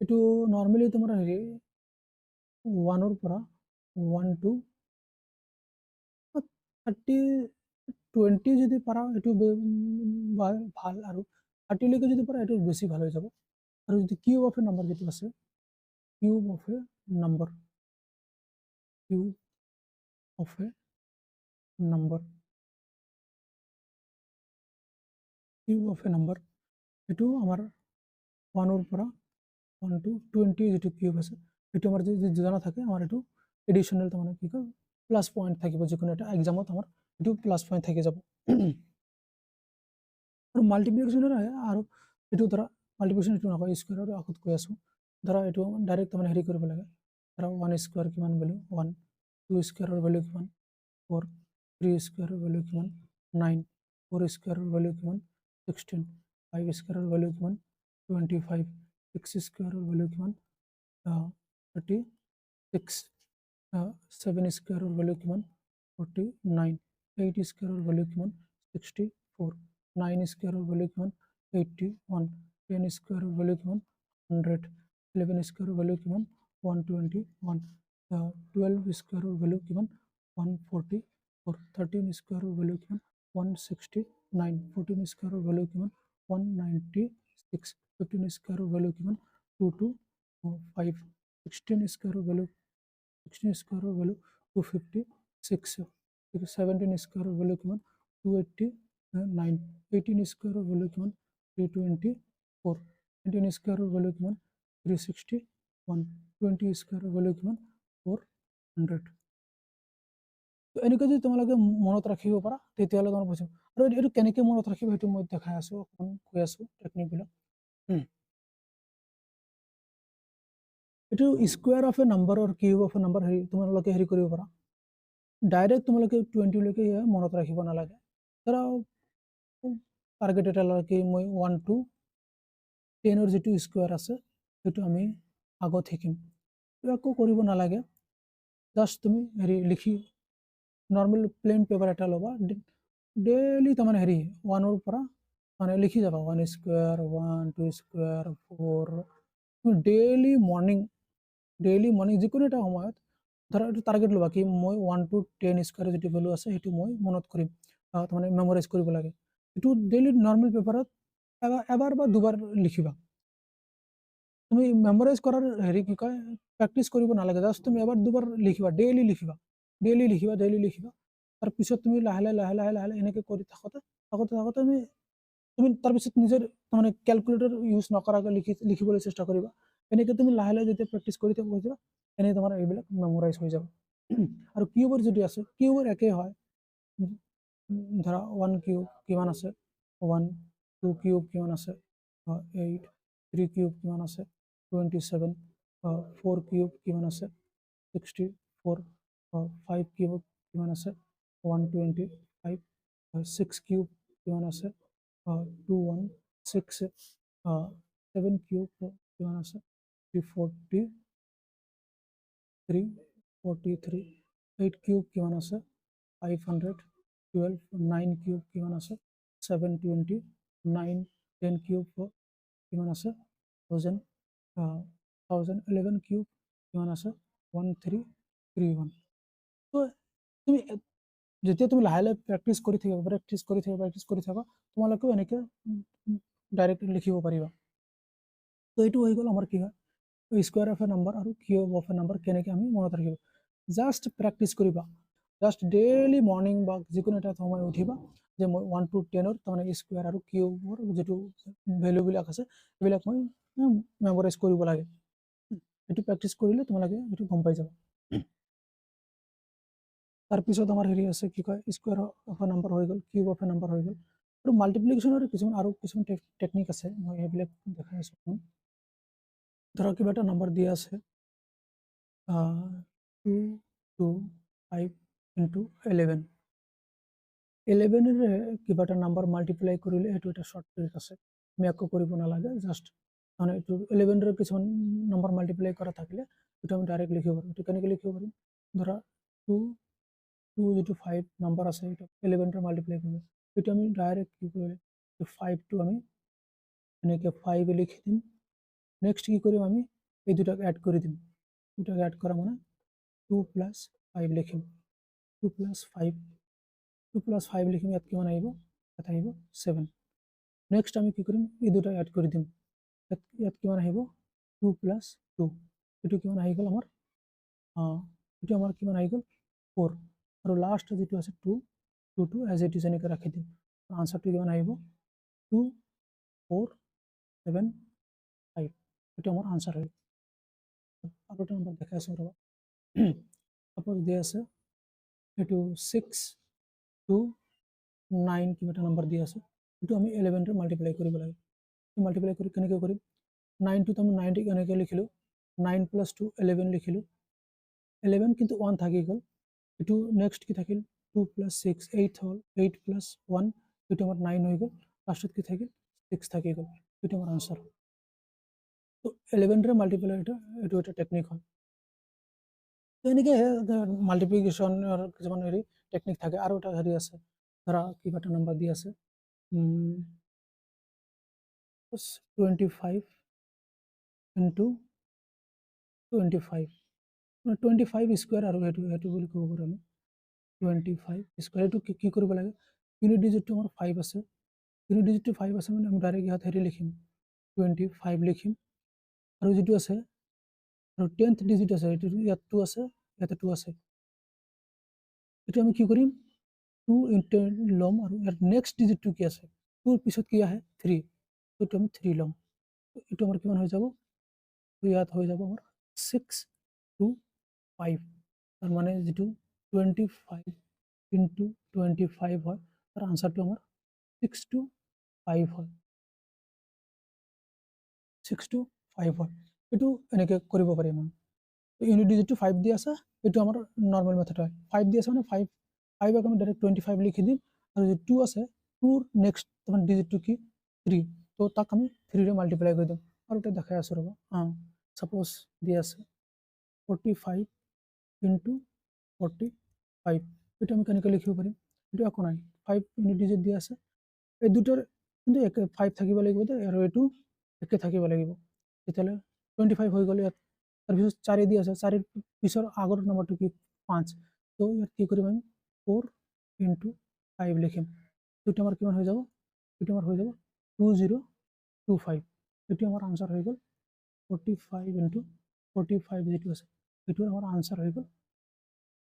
এইটো নৰ্মেলি তোমাৰ হেৰি 1 ৰ পৰা 1 to 30 20 যদি পাৰা এইটো ভাল আৰু 30 লৈকে যদি পাৰা এইটো বেছি ভাল হৈ যাব আৰু যদি কিউব অফ নাম্বাৰ যেটো আছে cube of number cube of a number cube of a number এটো আমাৰ 1 ৰ পৰা 1 to 20 যেটো কিউব আছে এটো আমাৰ যদি জানা থাকে আমাৰ এটো এডিশনাল মানে কি কয় প্লাস পয়েন্ট থাকিব যিকোনো এটা এক্সামত আমাৰ এটো প্লাস পয়েন্ট থাকি যাব আৰু মাল্টিপ্লিকেশনৰ আৰু এটো ধৰা মাল্টিপ্লিকেশন এটো নকয় স্কয়াৰ আৰু আগত কৈ আছো ধৰা এটো ডাইৰেক্ট মানে হেৰি কৰিব লাগে ধৰা 1 স্কয়াৰ কিমান ভ্যালু 1 2 স্কয়াৰৰ ভ্যালু কিমান 4 3 স্কোয়ারের ভ্যালু কিমান 9, 4 স্কোয়ারের ভ্যালু কিমান 16, 5 স্কোয়ারের ভ্যালু কিমান 25, 6 স্কোয়ারের ভ্যালু কিমান 36, 7 স্কোয়ারের ভ্যালু কিমান 49, 8 স্কোয়ারের ভ্যালু কিমান 64, 9 স্কোয়ারের ভ্যালু কিমান 81, 10 স্কোয়ারের ভ্যালু কিমান 100, 11 স্কোয়ারের ভ্যালু কিমান 121, 12 স্কোয়ারের ভ্যালু কিমান 144, 13 স্কোয়ারের ভ্যালু কিমান 169, 14 স্কোয়ারের ভ্যালু কিমান 196, 15 স্কোয়ারের ভ্যালু কিমান 225, 16 স্কোয়ারের ভ্যালু 16 স্কোয়ারের ভ্যালু 256, 17 স্কোয়ারের ভ্যালু কিমান 289, 18 স্কোয়ারের ভ্যালু কিমান 324, 19 স্কোয়ারের ভ্যালু কিমান 361, 20 স্কোয়ারের ভ্যালু কিমান 400। তো এনেকৈ যদি তোমালোকে মনত ৰাখিব পাৰা তেতিয়াহ'লে তোমাৰ বুজিব। আৰু এইটো কেনেকৈ মনত ৰাখিব সেইটো মই দেখাই আছোঁ, অকণমান কৈ আছোঁ টেকনিকবিলাক। এইটো স্কুৱেৰ অফ এ নাম্বাৰ আৰু কিউব অফ এ নাম্বাৰ হেৰি তোমালোকে হেৰি কৰিব পাৰা। ডাইৰেক্ট তোমালোকে 20লৈকে মনত ৰাখিব নালাগে। ধৰা টাৰ্গেট এটা লাগে মই 1 to 10ৰ যিটো স্কুৱেৰ আছে সেইটো আমি আগত শিকিম। একো কৰিব নালাগে, জাষ্ট তুমি হেৰি লিখি নৰ্মেল প্লেন পেপাৰ এটা ল'বা, ডেইলি তাৰমানে হেৰি 1ৰ পৰা মানে লিখি যাবা 1 স্কুৱেৰ 1 2 স্কুৱেৰ 4, ডেইলি মৰ্নিং যিকোনো এটা সময়ত ধৰা এইটো টাৰ্গেট ল'বা কি মই 1 to 10 স্কুৱেৰৰ যিটো ভেলু আছে সেইটো মই মনত কৰিম, তাৰমানে মেমৰাইজ কৰিব লাগে। এইটো ডেইলি নৰ্মেল পেপাৰত এবাৰ বা দুবাৰ লিখিবা। তুমি মেমৰাইজ কৰাৰ হেৰি কি কয় প্ৰেক্টিচ কৰিব নালাগে, জাষ্ট তুমি এবাৰ দুবাৰ লিখিবা, ডেইলি লিখিবা। তাৰপিছত তুমি লাহে লাহে এনেকৈ কৰি থাকোঁতে তুমি তাৰপিছত নিজৰ তাৰমানে কেলকুলেটৰ ইউজ নকৰাকৈ লিখিবলৈ চেষ্টা কৰিবা। এনেকৈ তুমি লাহে যেতিয়া প্ৰেক্টিচ কৰি থাকিবা এনেই তোমাৰ এইবিলাক মেমৰাইজ হৈ যাব। আৰু কিউবৰ যদি আছে কিউবৰ একেই হয়, ধৰা 1 কিউব কিমান আছে 1, 2 কিউব কিমান আছে 8, 3 কিউব কিমান আছে 27, 4 কিউব কিমান আছে 64, 5 কিউব কিমান আছে 125, 6 কিউব কিমান আছে 216, 7 কিউব কিমান আছে 343, 8 কিউব কিমান আছে 512, 9 কিউব কিমান আছে 729, 10 কিউব কিমান আছে 1000, 11 কিউব কিমান আছে 1331। তো তুমি যেতিয়া তুমি লাহে প্ৰেক্টিচ কৰি থাকিবা তোমালোকেও এনেকৈ ডাইৰেক্ট লিখিব পাৰিবা। তো এইটো হৈ গ'ল আমাৰ কি হয় স্কুৱেৰ অফ এ নাম্বাৰ আৰু কিউব অফ এ নাম্বাৰ কেনেকৈ আমি মনত ৰাখিব। জাষ্ট প্ৰেক্টিচ কৰিবা, জাষ্ট ডেইলি মৰ্নিং বা যিকোনো এটা সময় উঠিবা যে মই 1 to 10ৰ তাৰমানে স্কুৱেৰ আৰু কিউবৰ যিটো ভেলুবিলাক আছে সেইবিলাক মই মেমৰাইজ কৰিব লাগে। এইটো প্ৰেক্টিচ কৰিলে তোমালোকে এইটো গম পাই যাবা। তাৰপিছত আমাৰ হেৰি আছে কি কয় স্কুৱেৰ অফ এ নাম্বাৰ হৈ গ'ল, কিউব অফ এ নাম্বাৰ হৈ গ'ল, আৰু মাল্টিপ্লিকেশ্যনৰ কিছুমান টেকনিক আছে, মই সেইবিলাক দেখাই আছোঁ। ধৰক কিবা এটা নাম্বাৰ দিয়া আছে 225 into 11, 11ৰে কিবা এটা নাম্বাৰ মাল্টিপ্লাই কৰিলে সেইটো এটা শ্বৰ্ট ট্ৰিক আছে, আমি একো কৰিব নালাগে, জাষ্ট মানে এইটো 11ৰে কিছুমান নাম্বাৰ মাল্টিপ্লাই কৰা থাকিলে সেইটো আমি ডাইৰেক্ট লিখিব পাৰোঁ। এইটো কেনেকৈ লিখিব পাৰিম, ধৰা 2 যিটো 5 নাম্বাৰ আছে সেইটো 11ৰে মাল্টিপ্লাই কৰিব, সেইটো আমি ডাইৰেক্ট কি কৰিলে 5টো আমি এনেকৈ 5 লিখি দিম। নেক্সট কি কৰিম আমি এই দুটাক এড কৰি দিম, দুটাক এড কৰা মানে 2 + 5 লিখিম, 2 + 5 লিখিম, ইয়াত কিমান আহিব, ইয়াত আহিব 7। নেক্সট আমি কি কৰিম এই দুটা এড কৰি দিম, ইয়াত কিমান আহিব 2 + 2, এইটো কিমান আহি গ'ল আমাৰ এইটো আমাৰ কিমান আহি গ'ল 4, আৰু লাষ্ট যিটো আছে 2টো এজ ইট ইজ এনেকৈ ৰাখি দিম, আনচাৰটো কিমান আহিব 2 4 7 5, এইটো আমাৰ আনচাৰ হয়। আৰু এটা নম্বৰ দেখাই আছোঁ ৰ'বা, সাপোজ দিয়া আছে এইটো 6 to 9 কিবা এটা নম্বৰ দিয়া আছে, এইটো আমি 11ৰে মাল্টিপ্লাই কৰিব লাগে। মাল্টিপ্লাই কৰি কেনেকৈ কৰিম, 9টোত আমি 90 এনেকৈ লিখিলোঁ, 9 + 2 11 লিখিলোঁ, 11 কিন্তু 1 থাকি গ'ল, এইটো নেক্সট কি থাকিল 2 + 6 8 হ'ল 8 + 1 এইটো আমাৰ 9 হৈ গ'ল লাষ্টত কি থাকিল 6 থাকি গ'ল এইটো আমাৰ আনসাৰ তো 11 ৰে মাল্টিপ্লাই এইটো এটা টেকনিক হয় এনেকৈ মাল্টিপ্লিকেশ্যনৰ কিছুমান হেৰি টেকনিক থাকে আৰু এটা হেৰি আছে ধৰা কিবা এটা নাম্বাৰ দি আছে 25 into 25 25 স্কোয়াৰ আৰু সেইটো বুলি ক'ব পাৰোঁ আমি 25 স্কোয়াৰ এইটো কি কৰিব লাগে ইউনিট ডিজিটটো আমাৰ 5 আছে ইউনিট ডিজিটটো 5 আছে মানে আমি ডাইৰেক্ট ইয়াত হেৰি লিখিম 25 লিখিম আৰু যিটো আছে আৰু 10th ডিজিট আছে এইটো ইয়াত 2 আছে ইয়াতে 2 আছে এইটো আমি কি কৰিম 2 ইনটু ল'ম আৰু ইয়াৰ নেক্সট ডিজিটটো কি আছে 2 পিছত কি আহে 3 এইটো আমি 3 ল'ম এইটো আমাৰ কিমান হৈ যাব ইয়াত হৈ যাব আমাৰ 6 to 5 তার মানে যেটো 25 into 25 হয় তার আনসারটো আমার 6 to 5 হয় 6 to 5 হয় এটো এনেকে কৰিব পাৰি আমি ইউনিট ডিজিটটো 5 দি আছে এটো আমাৰ নরমাল মেথড হয় 5 দি আছে মানে 5 5 আমি ডাইরেক্ট 25 লিখি দিম আৰু যে 2 আছে 2 ৰ নেক্সট তোমাৰ ডিজিটটো কি 3 তো তাক আমি 3 ৰে মাল্টিপ্লাই কৰি দিম আৰু এটা দেখাই আছো ৰবা সাপোজ দি আছে 45 into 45 এটা আমি কেনেকৈ লিখিব পাৰিম এটা একো নাই 5 ইউনিট ডিজিট দি আছে এই দুটাৰ কিন্তু 5 থাকিব লাগিব আৰু এটো একে থাকিব লাগিব তেতিয়ালে 25 হৈ গ'ল ইয়াত তাৰপিছত 4 দি আছে 4 পিছৰ আগৰ নম্বৰটো কি 5 তো ইয়াত কি কৰিম আমি 4 into 5 লিখিম এটা আমাৰ কিমান হৈ যাব এটা আমাৰ হৈ যাব 2025 এটা আমাৰ আনসাৰ হৈ গ'ল 45 into 45 যেটো আছে এটো আমাৰ আনসার হৈ গ'ল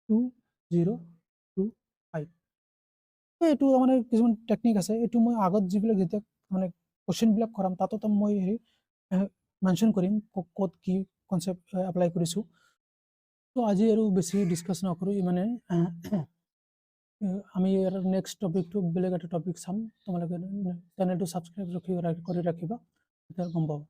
2025 এইটো মানে কিছুমান টেকনিক আছে এইটো মই আগত যিবিলাক যেতিয়া মানে কোশ্চেনবিলাক কৰাম তাতো মই হেৰি মেনশন কৰিম ক'ত কি কনসেপ্ট এপ্লাই কৰিছো তো আজি আৰু বেছি ডিসকাস নকৰো মানে আমি ইয়াৰ নেক্সট টপিকটো বেলেগ এটা টপিক চাম তোমালোকে চেনেলটো সাবস্ক্ৰাইব কৰি ৰাখিবা তেতিয়া গম পাবা